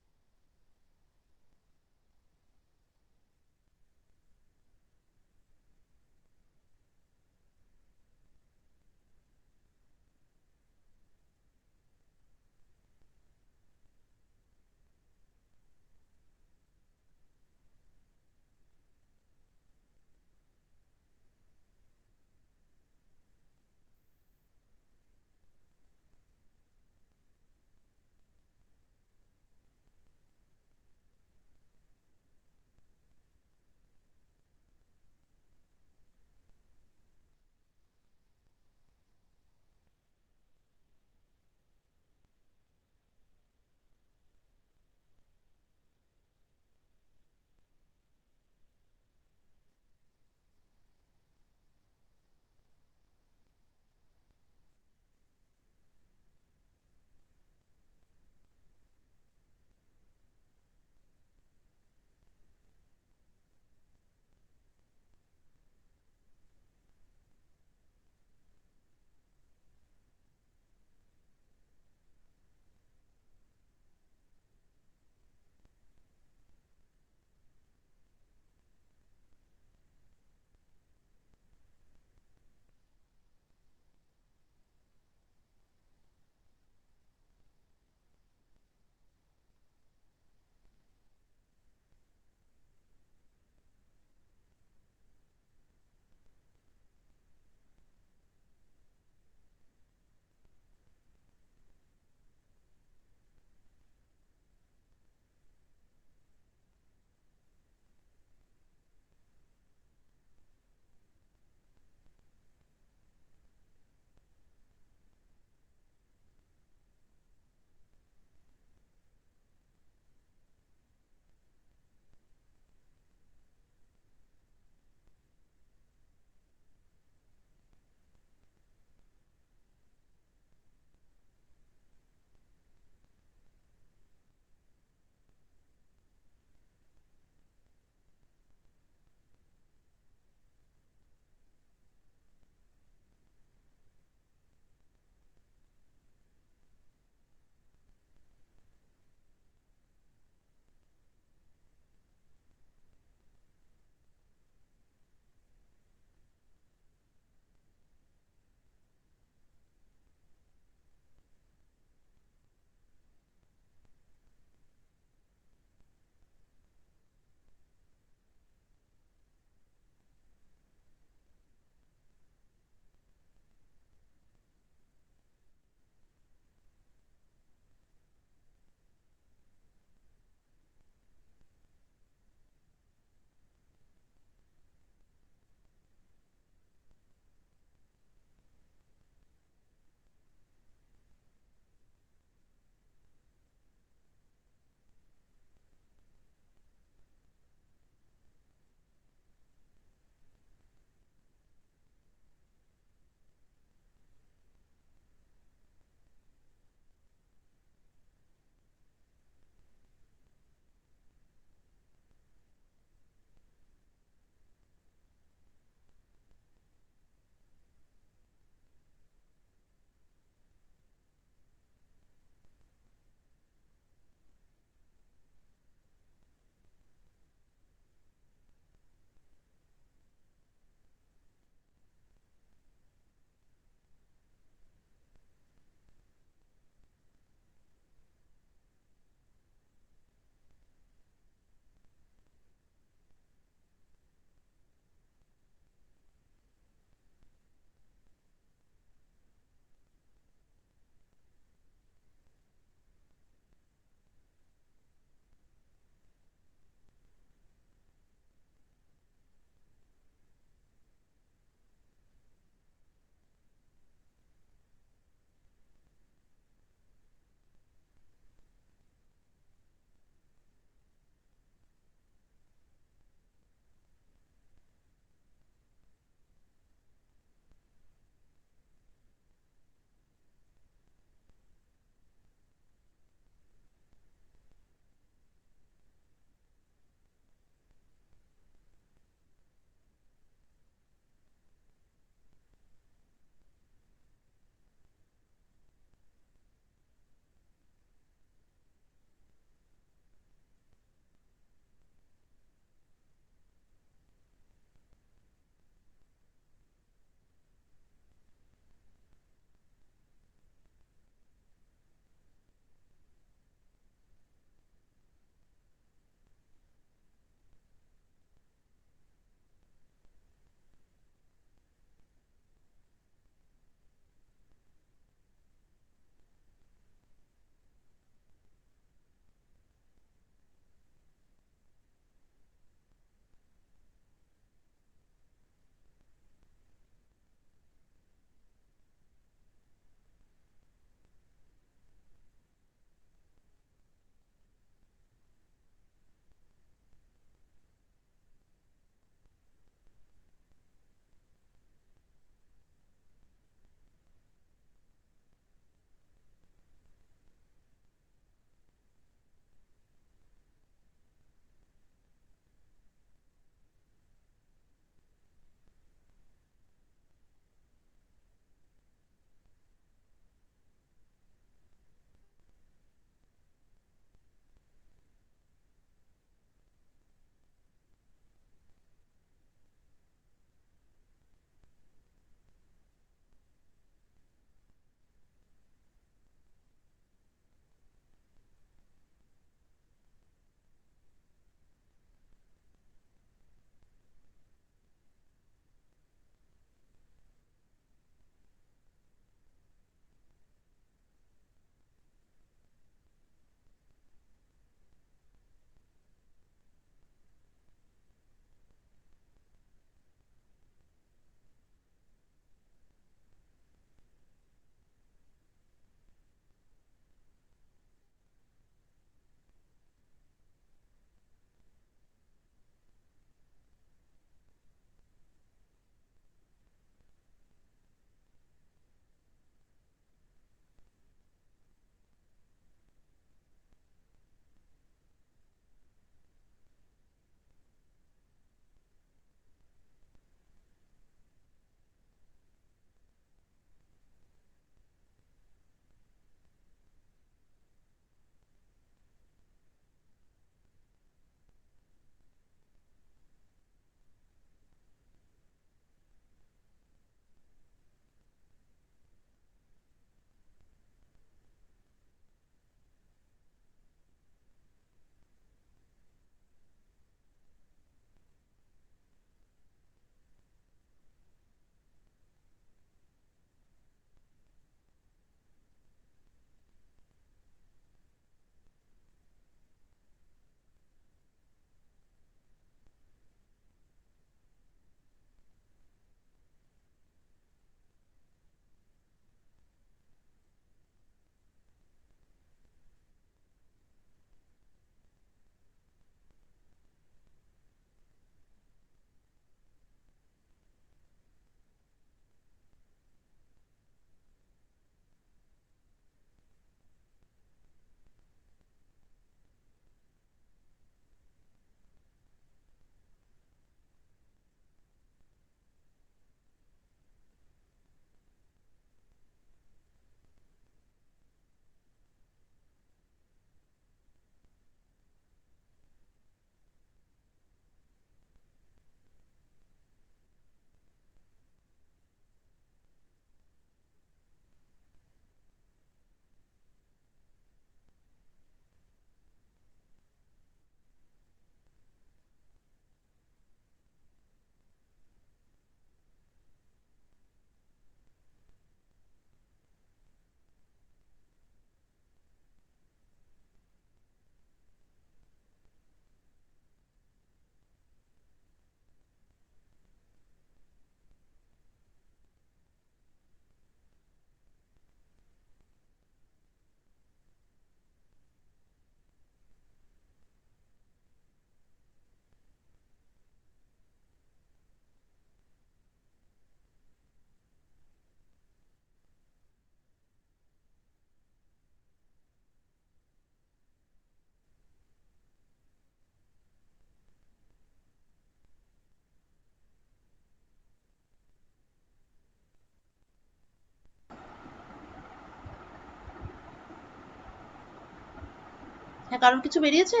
হ্যাঁ, কারোর কিছু বেরিয়েছে?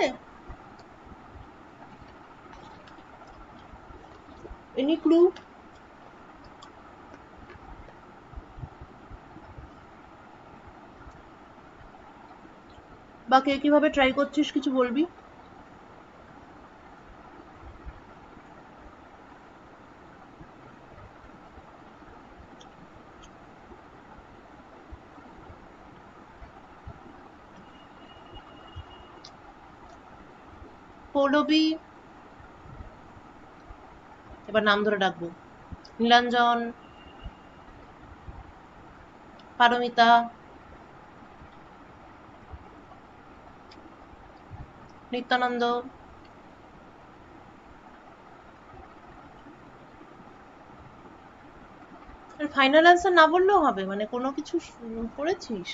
Any clue? বা কে কিভাবে ট্রাই করছিস কিছু বলবি? পৌলবী, এবার নাম ধরে ডাকবো। নীলাঞ্জন, পারমিতা, নিত্যানন্দ, ফাইনাল অ্যান্সার না বললেও হবে, মানে কোনো কিছু করেছিস?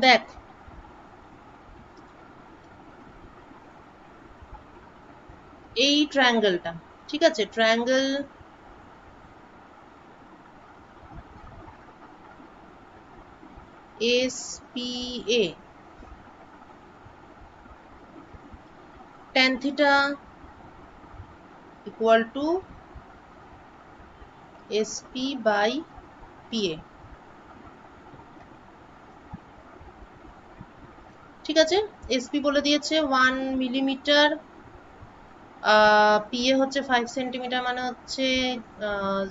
দেখ, এই ট্রায়াঙ্গেলটা, ঠিক আছে, triangle SPA, tan theta equal to SP by PA, ঠিক আছে। SP বলে দিয়েছে 1 মিলিমিটার, PA হচ্ছে 5 সেন্টিমিটার, মানে হচ্ছে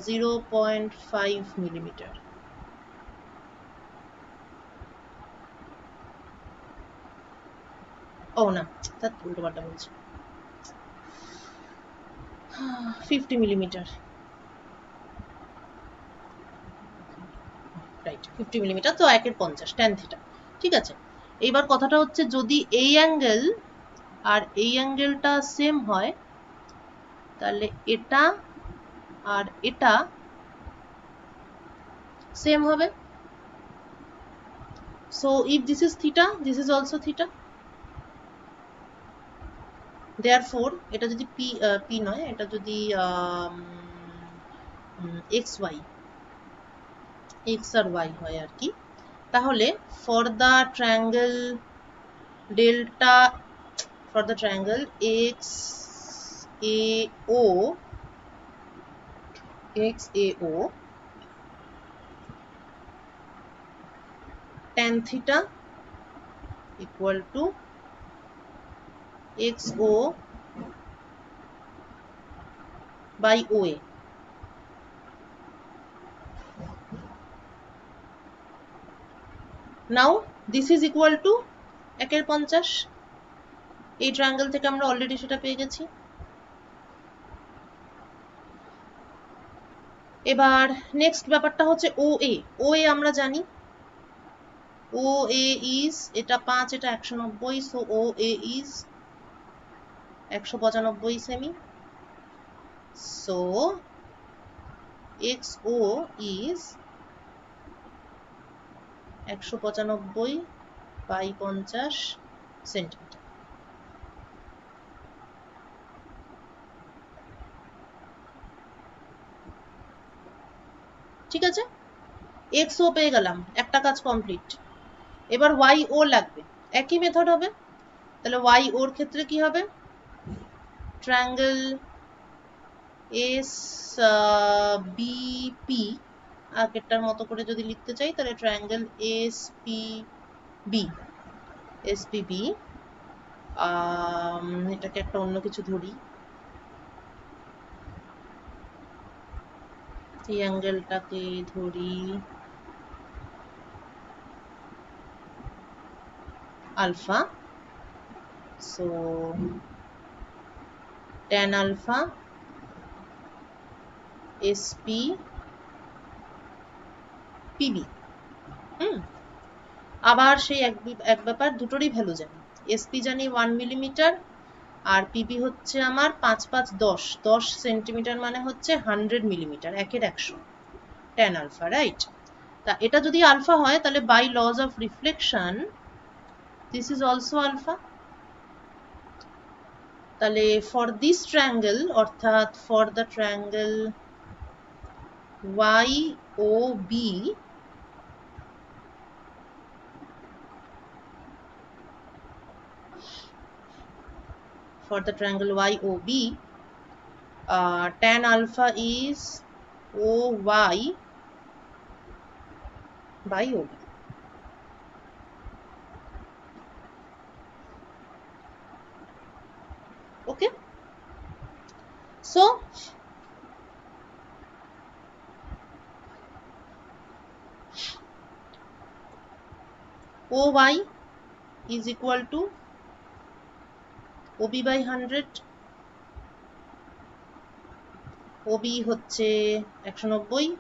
0.5 মিলিমিটার। ও না, তার উল্টো পাল্টা বলছে, 50 মিলিমিটার, রাইট, 50 মিলিমিটার, তো 1/50 tan থিটা, ঠিক আছে। এইবার কথাটা হচ্ছে, যদি এই অ্যাঙ্গেল আর এই অ্যাঙ্গেলটা সেম হয়, তাহলে এটা আর এটা সেম হবে। So if this is theta, this is also theta. Therefore এটা যদি p নয়, এটা যদি xy, x আর y হয় আর কি, তাহলে for the triangle delta, for the triangle XAO tan theta equal to XO by OA. Now this is equal to 1/50, এই ট্রায়াঙ্গেল থেকে আমরা অলরেডি সেটা পেয়ে গেছি। এবার নেক্সট ব্যাপারটা হচ্ছে OA। OA আমরা জানি, OA is, এটা 5, এটা 190, so OA is 195 semi, so XO is 195 by 50 centimetre. ঠিক আছে, XO পেয়ে গেলাম, একটা কাজ কমপ্লিট। এবার YO লাগবে, একই মেথড হবে। তাহলে YO এর ক্ষেত্রে কি হবে, ট্রায়াঙ্গেল SBP, আগেরটার মতো করে যদি লিখতে চাই, তাহলে ট্রায়াঙ্গেল SPB, এটাকে একটা অন্য কিছু ধরি, এই অ্যাঙ্গেলটাকে ধরি alpha, so tan alpha SP PB। আবার সেই এক ব্যাপার, দুটোরই ভ্যালু জানি, SP জানি 1 মিলিমিটার, আর পিবি হচ্ছে আমার 5 5 10 সেন্টিমিটার, মানে হচ্ছে 100 মিলিমিটার, 1/100 tan আলফা, রাইট। তা এটা যদি আলফা হয়, তাহলে by laws of reflection this is also alpha. তাহলে ফর দিস ট্রায়াঙ্গেল অর্থাৎ for the triangle YOB for the triangle YOB, tan alpha is OY by OB. Okay, so OY is equal to OB by 100, OB হচ্ছে 190,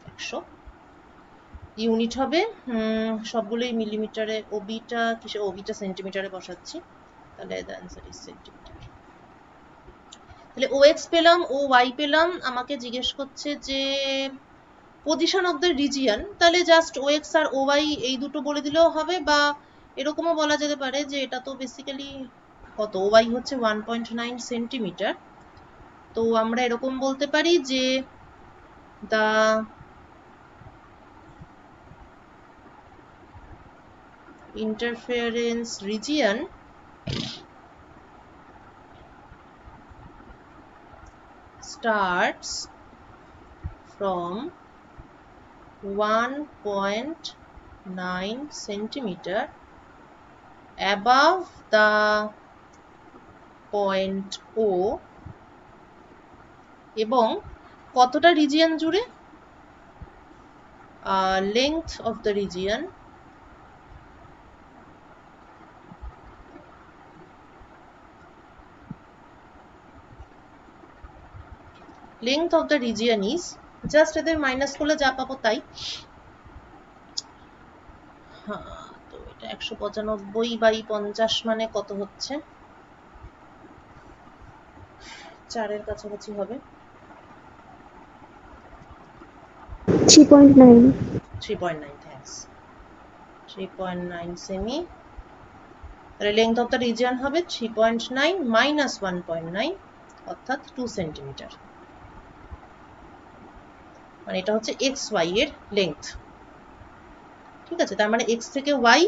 100 ইউনিট হবে সবগুলোই মিলিমিটারে, ওবিটা কিসে, ওবিটা সেন্টিমিটারে বসাচ্ছি, তাহলে দ্য অ্যান্সার ইজ সেন্টিমিটার। তাহলে OX পেলাম, OY পেলাম, আমাকে জিজ্ঞেস করছে যে পজিশন অফ দ্য রিজিয়ন, তাহলে জাস্ট OX আর OY এই দুটো বলে দিলেও হবে, বা এরকমও বলা যেতে পারে যে এটা তো বেসিক্যালি কত, OY হচ্ছে 1.9 সেন্টিমিটার, তো আমরা এরকম বলতে পারি যে the interference region starts from 1.9 centimeter above the point O এবং কতটা রিজিয়ন জুড়ে, length of the region length of the region is, just এদের মাইনাস করলে যা পাবো তাই, হ্যাঁ তো এটা 195/50 মানে কত হচ্ছে, 4 কাছাকাছি হবে, 3.9 3.9, থ্যাঙ্কস, 3.9 সেমি। তাহলে লেংথ অফ দ্য রিজিয়ন হবে 3.9 মাইনাস 1.9 অর্থাৎ 2 সেন্টিমিটার, মানে এটা হচ্ছে XY এর লেংথ। ঠিক আছে, তার মানে X থেকে Y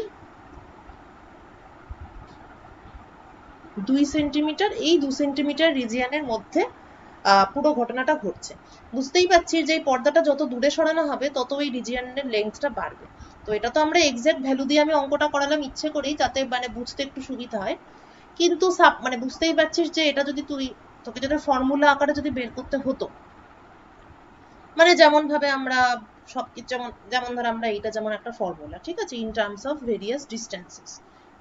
2 সেন্টিমিটার, এই 2 সেন্টিমিটার রিজিয়নের মধ্যে পুরো ঘটনাটা ঘটছে। বুঝতেই পারছি যে এই পর্দাটা যত দূরে সরানো হবে তত এই রিজিয়নের লেংথটা বাড়বে। তো এটা তো আমরা এক্সাক্ট ভ্যালু দিয়ে আমি অঙ্কটা করালাম ইচ্ছে করেই, যাতে মানে বুঝতে একটু সুবিধা হয়, কিন্তু মানে বুঝতেই পারছিস যে এটা যদি তোকে যদি ফর্মুলা আকারে যদি বের করতে হতো, মানে যেমন ভাবে আমরা সবকিছু যেমন ধর আমরা এটা যেমন একটা ফর্মুলা, ঠিক আছে, in terms of various distances,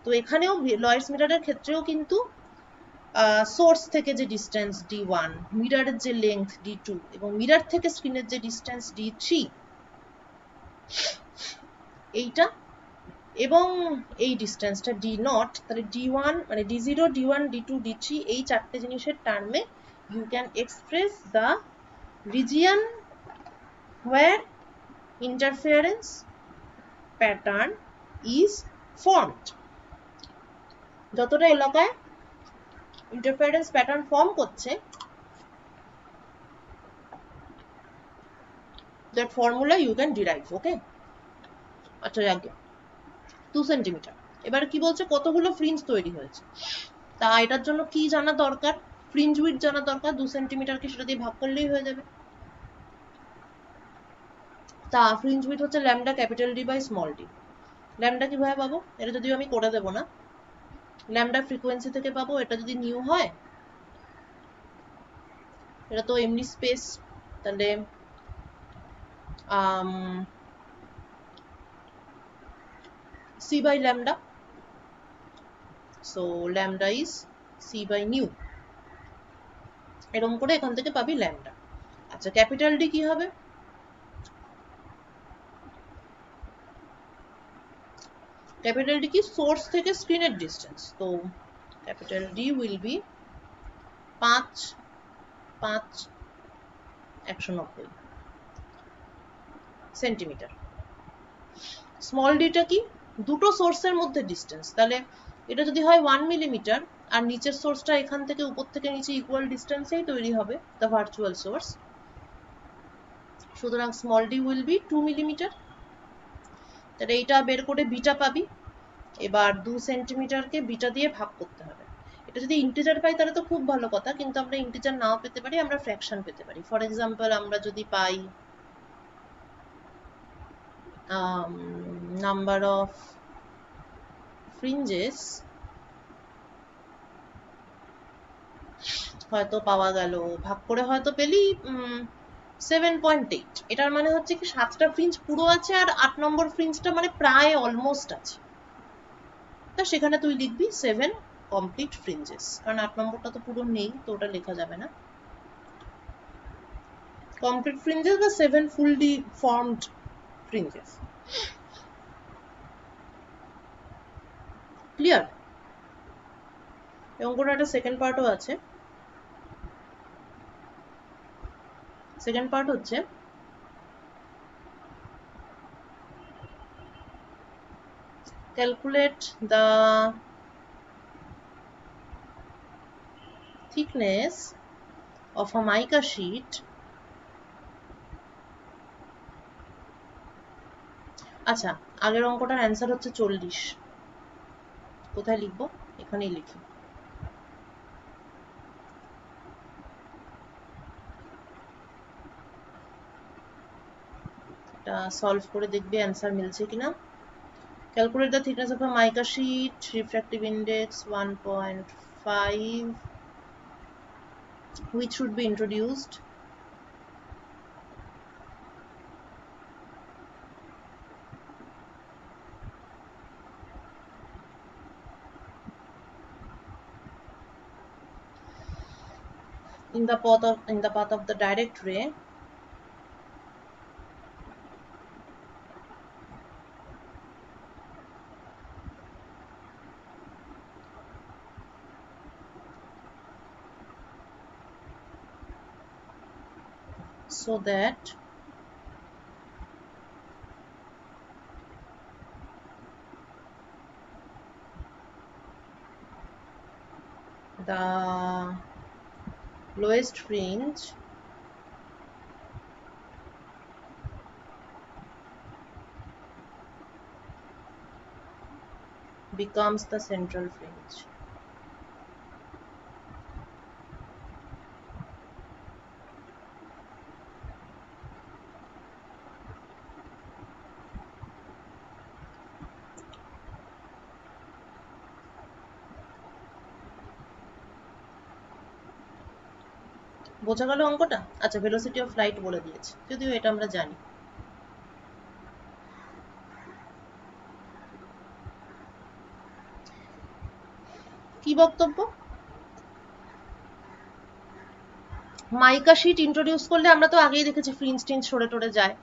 তো এখানেও লয়েডস মিররের ক্ষেত্রেও কিন্তু সোর্স থেকে যে ডিস্টেন্স D1, মিররের যে লেংথ D2 এবং মিরর থেকে স্ক্রিনের যে ডিস্টেন্স D3 এইটা, এবং এই ডিস্টেন্সটা D0, তাহলে D1 মানে D0, D1, D2, D3 এই চারটে জিনিসের টার্মে you can express the region where interference pattern is formed. যতটা এলাকায় interference pattern ফর্ম করছে, that formula you can derive. Okay, আচ্ছা যাকে 2 সেন্টিমিটার। এবার কি বলছে, কতগুলো ফ্রিঞ্জ তৈরি হয়েছে, তা এটার জন্য কি জানা দরকার, ফ্রিঞ্জ উইডথ জানা দরকার, 2 সেন্টিমিটারকে সেটা দিয়ে ভাগ করলেই হয়ে যাবে। তা ফ্রিঞ্জ উইডথ হচ্ছে lambda capital D by small d. Lambda কিভাবে পাবো, এটা যদিও আমি করে দেবো না, ল্যামডা ফ্রিকোয়েন্সি থেকে পাবো, এটা যদি নিউ হয়, এটা তো এমনি স্পেস, তাহলে c by lambda, so lambda is c by nu, এরকম করে এখান থেকে পাবি ল্যামডা। আচ্ছা ক্যাপিটাল ডি কি হবে, ক্যাপিটাল ডি কি সোর্স থেকে স্ক্রিনের ডিস্টেন্স, তো capital D will be 5,5,190 centimetre. Small theta কি, দুটো সোর্সের মধ্যে ডিস্টেন্স, তাহলে এটা যদি হয় 1 মিলিমিটার আর নিচের সোর্সটা এখান থেকে উপর থেকে নিচে ইকুয়াল ডিস্টেন্সেই তৈরি হবে, দ্য ভার্চুয়াল সোর্স, সুতরাং small D will B 2 millimetre. তাহলে এইটা বের করে বিটা পাবি। এবার 2 সেন্টিমিটারকে বিটা দিয়ে ভাগ করতে হবে। এটা যদি ইন্টিজার পাই তাহলে তো খুব ভালো কথা, কিন্তু আমরা ইন্টিজার নাও পেতে পারি, আমরা ফ্র্যাকশন পেতে পারি। ফর এক্সাম্পল আমরা যদি পাই নাম্বার অফ ফ্রিঞ্জেস, হয়তো পাওয়া গেল, ভাগ করে হয়তো পেলি 7.8। এটার মানে হচ্ছে কি 7টা ফ্রিঞ্জ পুরো আছে আর 8 নম্বর ফ্রিঞ্জটা মানে প্রায় অলমোস্ট আছে। তা সেখানে তুই লিখবি 7 কমপ্লিট ফ্রিঞ্জেস, কারণ 8 নম্বরটা তো পুরো নেই, তো ওটা লেখা যাবে না। কমপ্লিট ফ্রিঞ্জেস বা 7 ফুললি ফর্মড ফ্রিঞ্জেস। ক্লিয়ার? এবং কোনো একটা সেকেন্ড পার্টও আছে। সেকেন্ড পার্ট হচ্ছে calculate the thickness of a mica sheet. আচ্ছা, আগের অঙ্কটার অ্যান্সার হচ্ছে 40। কোথায় লিখবো? এখানেই লিখি। এটা সলভ করে দেখবি অ্যান্সার মিলছে কিনা। Calculate the thickness of a mica sheet, refractive index 1.5, which should be introduced. In the path of the direct ray, so that the lowest fringe becomes the central fringe. বোঝা গেল অঙ্কটা? আচ্ছা, ভেলোসিটি অফ লাইট বলে দিয়েছে, যদিও এটা আমরা জানি। কি বক্তব্য? মাইকা শিট ইন্ট্রোডিউস করলে আমরা তো আগেই দেখেছি ফ্রিঞ্জ টিঞ্জ সরে টরে যায়।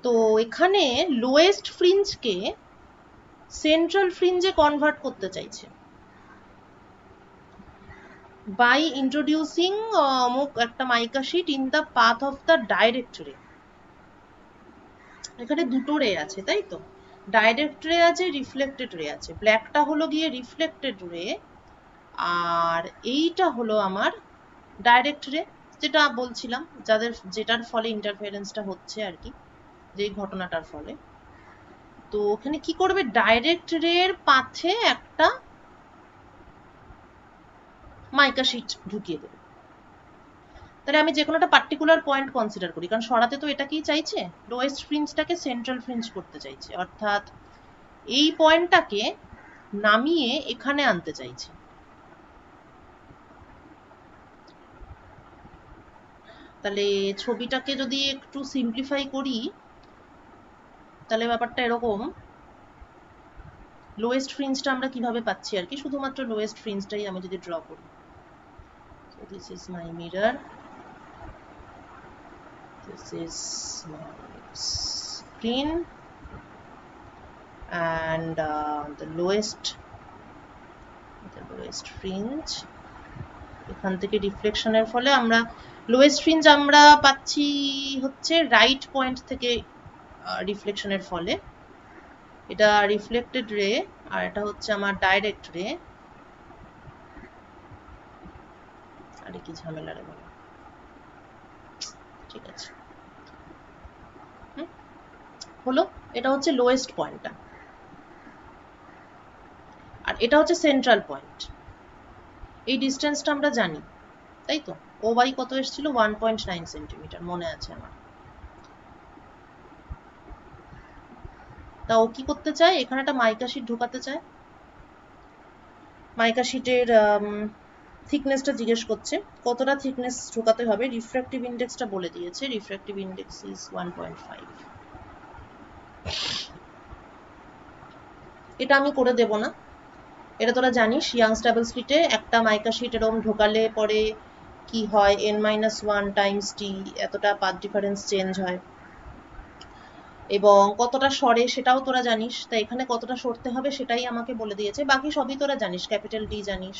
তো এখানে লোয়েস্ট ফ্রিঞ্জকে সেন্ট্রাল ফ্রিঞ্জে কনভার্ট করতে চাইছে বাই ইন্ট্রোডিউসিং অমুক একটা mica sheet in the path of the direct ray. এখানে দুটো রে আছে, তাই তো? ডাইরেক্ট রে আছে, রিফ্লেক্টেড রে আছে। ব্ল্যাকটা হলো গিয়ে রিফ্লেক্টেড রে, আর এইটা হলো আমার ডাইরেক্ট রে, যেটা বলছিলাম, যেটার ফলে ইন্টারফারেন্সটা হচ্ছে আর কি, যেই ঘটনাটার ফলে। তো ওখানে কি করবে, ডাইরেক্ট রে এর পাথে একটা মাইকা শিট ঢুকিয়ে দেবে। তাহলে আমি যে কোনো একটা পার্টিকুলার পয়েন্ট কনসিডার করি, কারণ সরাতে তো এটাকেই চাইছে, লোয়েস্ট ফ্রিঞ্জটাকে সেন্ট্রাল ফ্রিঞ্জ করতে চাইছে, অর্থাৎ এই পয়েন্টটাকে নামিয়ে এখানে আনতে চাইছে। তাহলে ছবিটাকে যদি একটু সিম্পলিফাই করি, তাহলে ব্যাপারটা এরকম, লোয়েস্ট ফ্রিঞ্জটা আমরা কিভাবে পাচ্ছি আর কি, শুধুমাত্র লোয়েস্ট ফ্রিঞ্জটাই আমি যদি ড্র করি। So this is my mirror, this is my screen, and the lowest fringe, এখান থেকে রিফ্লেকশনের ফলে আমরা লোয়েস্ট ফ্রিঞ্জ আমরা পাচ্ছি হচ্ছে রাইট পয়েন্ট থেকে রিফ্লেকশনের ফলে, এটা রিফ্লেক্টেড রে আর এটা হচ্ছে আমার ডাইরেক্ট রে। আরে কি ঝামেলা রে বলো। ঠিক আছে, হলো। এটা হচ্ছে লোয়েস্ট পয়েন্টটা আর এটা হচ্ছে সেন্ট্রাল পয়েন্ট। এই ডিস্টেন্সটা আমরা জানি, তাই তো? ও বাই কত এসেছিল? 1.9 সেন্টিমিটার, মনে আছে আমার। তা ও কি করতে চায়? এখানে একটা মাইকা শিট ঢোকাতে চায়। মাইকা শিটের থিকনেসটা জিজ্ঞেস করছে, কতটা থিকনেস ঢোকাতে হবে। রিফ্র্যাক্টিভ ইন্ডেক্সটা বলে দিয়েছে, রিফ্র্যাক্টিভ ইন্ডেক্স ইজ 1.5। এটা আমি করে দেব না, এটা তোরা জানিস। ইয়াংস ডাবল স্লিটে একটা মাইকা শিট এরকম ঢোকালে পরে কি হয়, n-1 টাইমস টি এতটা পাথ ডিফারেন্স চেঞ্জ হয়, এবং কতটা সরে সেটাও তোরা জানিস। তাই এখানে কতটা সরতে হবে সেটাই আমাকে বলে দিয়েছে, বাকি সবই তোরা জানিস। ক্যাপিটাল ডি জানিস,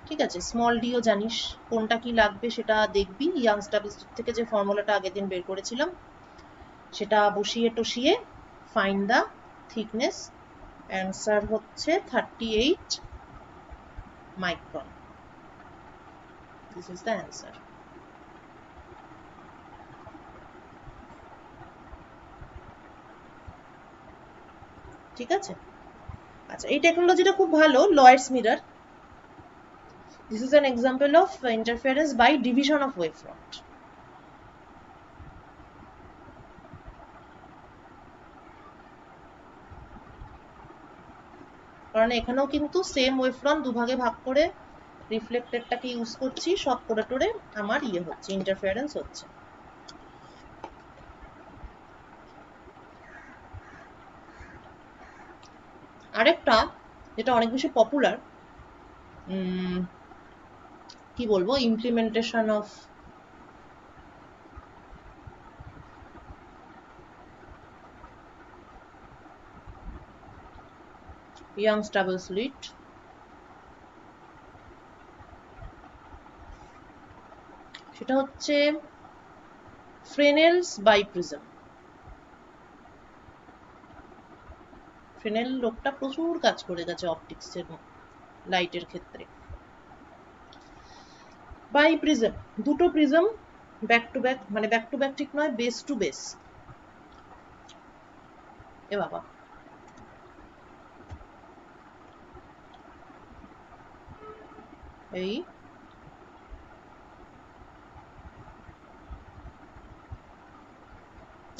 ঠিক আছে, স্মল ডিও জানিস। কোনটা কি লাগবে সেটা দেখবি। ইয়াংস ডাবল স্লিট থেকে যে ফর্মুলাটা আগের দিন বের করেছিলাম সেটা বসিয়ে টসিয়ে ফাইন্ড দ্য থিকনেস। অ্যান্সার হচ্ছে 38 micron. This is the answer. ঠিক আছে, আচ্ছা, এই টেকনোলজিটা খুব ভালো, Lloyds mirror. This is an example of interference by division of wavefront. কারণ এখানেও কিন্তু সেম ওয়েভফ্রন্ট দুভাগে ভাগ করে রিফ্লেক্টেডটাকে ইউজ করছি, সব করে টোরে আমার ইয়ে হচ্ছে, ইন্টারফারেন্স হচ্ছে। আরেকটা যেটা অনেক বেশি পপুলার, কি বলবো, implementation of youngs double slit, সেটা হচ্ছে ফ্রেনেলস বাইপ্রিজম। ফ্রেনেল লোকটা প্রচুর কাজ করে গেছে অপটিক্সের লাইটের ক্ষেত্রে। বাইপ্রিজম, দুটো প্রিজম ব্যাক টু ব্যাক, মানে ব্যাক টু ব্যাক ঠিক নয়, বেস টু বেস। এ বাবা, এই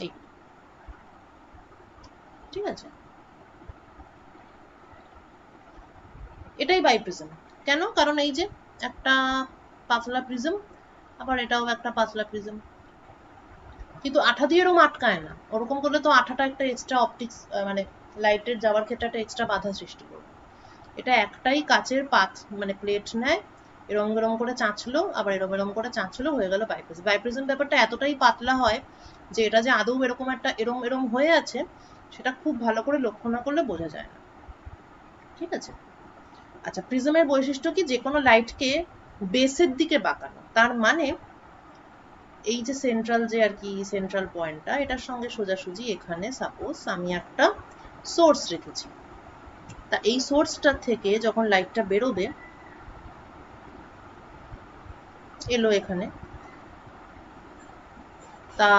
এই ঠিক আছে, এটাই বাইপ্রিজম। কেন? কারণ এই যে একটা পাতলা প্রিজম, আবার এটাও একটা পাতলা প্রিজম, কিন্তু আঠা দিয়ে এরকম আটকায় না। ওরকম করলে তো আঠাটা একটা এক্সট্রা অপটিক্স, মানে লাইটের যাওয়ার ক্ষেত্রে একটা এক্সট্রা বাধা সৃষ্টি করবে। এটা একটাই কাচের পাত, মানে প্লেট নেয়, এরম এরম করে চাঁচলো, আবার এরম এরম করে চাঁচলো, হয়ে গেল বাইপ্রিজম। বাইপ্রিজম ব্যাপারটা এতটাই পাতলা হয় যে এটা যে আদৌ এরকম একটা এরম এরম হয়ে আছে সেটা খুব ভালো করে লক্ষ্য না করলে বোঝা যায় না। ঠিক আছে, আচ্ছা, প্রিজমের বৈশিষ্ট্য কি? যে কোনো লাইটকে বেসের দিকে বাঁকানো। তার মানে এই যে সেন্ট্রাল, যে আর কি সেন্ট্রাল পয়েন্টটা, এটার সঙ্গে সোজাসুজি এখানে সাপোজ আমি একটা সোর্স রেখেছি। তা এই সোর্সটা থেকে যখন লাইটটা বেরোবে, এলো এখানে, তা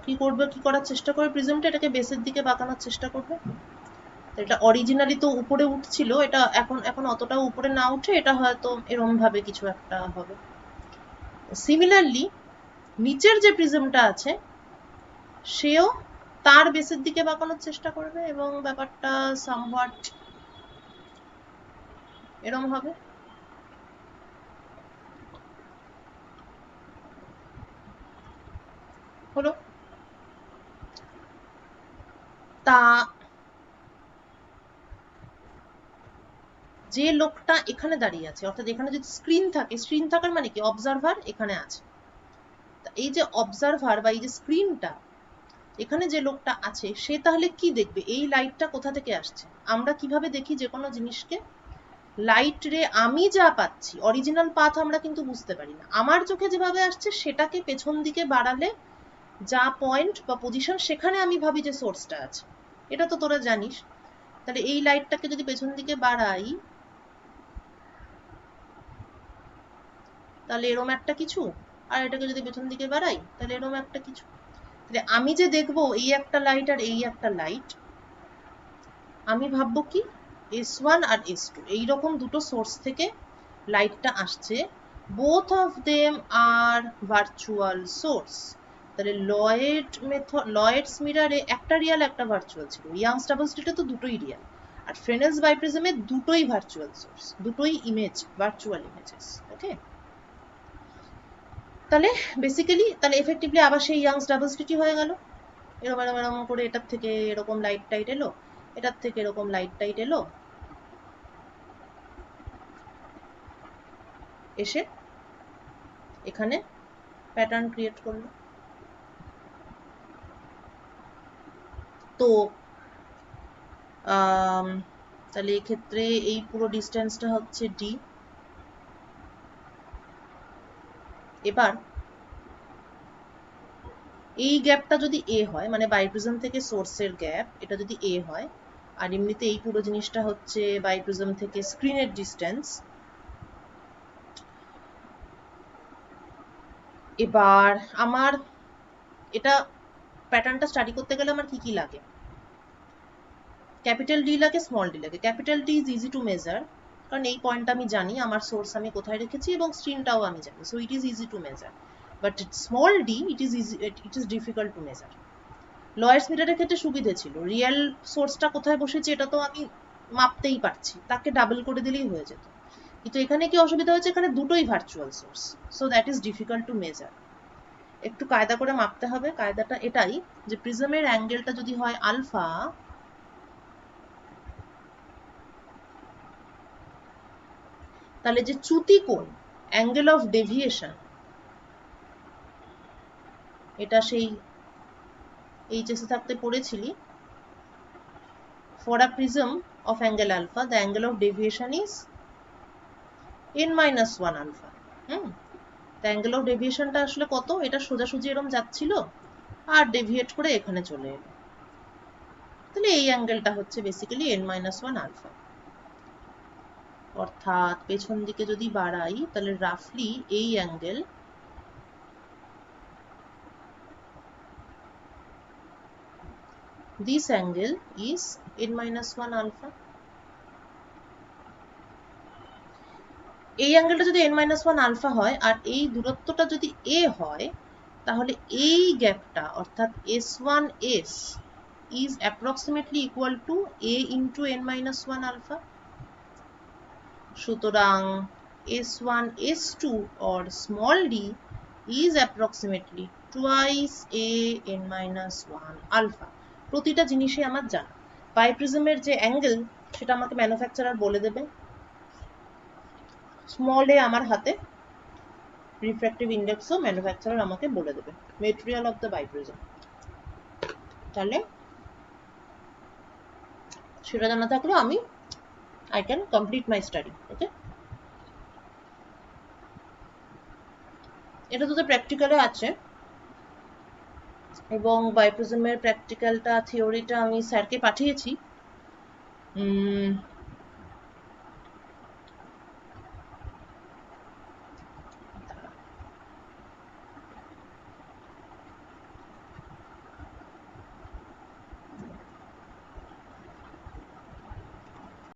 কি করবে, কি করার চেষ্টা করবে প্রিজমটা? এটাকে বেসের দিকে বাঁকানোর চেষ্টা করবে। এটা অরিজিনালি তো উপরে উঠছিল, এটা এখন এখন অতটা উপরে না উঠে এটা হয়তো এরম ভাবে কিছু একটা হবে। সিমিলারলি নিচের যে প্রিজমটা আছে সেও তার বেসের দিকে বাঁকানোর চেষ্টা করবে এবং ব্যাপারটা সামহাট এরম হবে। হলো। তা যে লোকটা এখানে দাঁড়িয়ে আছে, অর্থাৎ এখানে যদি স্ক্রিন থাকে, স্ক্রিন থাকার মানে কি, অবজারভার এখানে আছে। এই যে অবজারভার বা এই যে স্ক্রিনটা, এখানে যে লোকটা আছে সে তাহলে কি দেখবে? এই লাইটটা কোথা থেকে আসছে? আমরা কিভাবে দেখি যে কোনো জিনিসকে? লাইট রে আমি যা পাচ্ছি, অরিজিনাল পাথ আমরা কিন্তু বুঝতে পারি না। আমার চোখে যেভাবে আসছে সেটাকে পেছন দিকে বাড়ালে যা পয়েন্ট বা পজিশন, সেখানে আমি ভাবি যে সোর্সটা আছে। এটা তো তোরা জানিস। তাহলে এই লাইটটাকে যদি পেছন দিকে বাড়াই, তাহলে এরম একটা কিছু, আর এটাকে যদি পেছন দিকে বাড়াই তাহলে এরম একটা কিছু। তাহলে আমি যে দেখবো এই একটা লাইট আর এই একটা লাইট, আমি ভাববো কি S1 আর S2 এইরকম দুটো সোর্স থেকে লাইটটা আসছে, both of them are virtual source. তাহলে লয়েডস মিরারে একটা রিয়াল একটা ভার্চুয়াল ছিল, ইয়াংস ডাবল স্লিটে তো দুটোই রিয়াল, আর ফ্রেনেলস বাইপ্রিজমে দুটোই ভার্চুয়াল সোর্স, দুটোই ইমেজ, ভার্চুয়াল ইমেজেস। ওকে, তাহলে বেসিক্যালি তাহলে এফেক্টিভলি আবার সেই ইয়াংস ডাবল স্লিটই হয়ে গেল। এরকম এরকম এরকম করে এটার থেকে এরকম লাইট টাইট এলো, এটার থেকে এরকম লাইট টাইট এলো, এসে এখানে প্যাটার্ন ক্রিয়েট করলো। তো তাহলে এক্ষেত্রে এই পুরো ডিস্টেন্সটা হচ্ছে ডি। এবার এই গ্যাপটা যদি এ হয়, মানে বাইপ্রিজম থেকে সোর্সের গ্যাপ, এটা যদি এ হয়, আর এমনিতে এই পুরো জিনিসটা হচ্ছে বাইপ্রিজম থেকে স্ক্রিনের ডিস্টেন্স। এবার আমার এটা প্যাটার্নটা স্টাডি করতে গেলে আমার কি কি লাগে? ক্যাপিটাল ডি লাগে, স্মল ডি লাগে। Capital D is easy to measure, কারণ এই পয়েন্টটা আমি জানি, আমার সোর্স আমি কোথায় রেখেছি এবং স্ক্রিনটাও আমি জানি, so it is easy to measure. But small D it is difficult to measure. Lloyds মিটারের ক্ষেত্রে সুবিধে ছিল, রিয়েল সোর্সটা কোথায় বসেছে এটা তো আমি মাপতেই পারছি, তাকে ডাবল করে দিলেই হয়ে যেত। কিন্তু এখানে কি অসুবিধা হয়েছে, এখানে দুটোই virtual source, so that is difficult to measure. একটু কায়দা করে মাপতে হবে। কায়দাটা এটাই যে প্রিজমের অ্যাঙ্গেলটা যদি হয় আলফা, তাহলে যে চ্যুতি কোণ, অ্যাঙ্গেল অফ ডেভিয়েশন, এটা সেই এইচএসে থাকতে পড়েছিলি, for a prism of angle alpha the angle of deviation is n-1 alpha. Angle of ডেভিয়েশনটা আসলে কত? এটা সোজাসুজি এরকম যাচ্ছিল আর ডেভিয়েট করে এখানে চলে এলো, তাহলে এই অ্যাঙ্গেলটা হচ্ছে বেসিক্যালি n-1 আলফা। অর্থাৎ পেছন দিকে যদি বাড়াই তাহলে রাফলি এই angle this angle is n-1 alpha। এই অ্যাঙ্গেলটা যদি n-1 আলফা হয় আর এই দূরত্বটা যদি a হয়, তাহলে এই গ্যাপটা অর্থাৎ S1s is approximately equal to a into n-1 alpha। সুতরাং S1s2 or small d is approximately twice a n-1 alpha। প্রতিটা জিনিসই আমার জানা। বাইপ্রিজমের যে অ্যাঙ্গেল সেটা আমাকে ম্যানুফ্যাকচারার বলে দেবে, স্মল এ আমার হাতে, রিফ্র্যাক্টিভ ইন্ডেক্সও ম্যানুফ্যাকচারার আমাকে বলে দেবে, মেটেরিয়াল অফ দ্য বাইপ্রিজম। তাহলে সেটা জানা থাকলে আমি I can complete my study। ওকে, এটা তো প্র্যাকটিক্যালে আছে, এবং বাইপ্রিজমের প্র্যাকটিক্যালটা থিওরিটা আমি স্যারকে পাঠিয়েছি।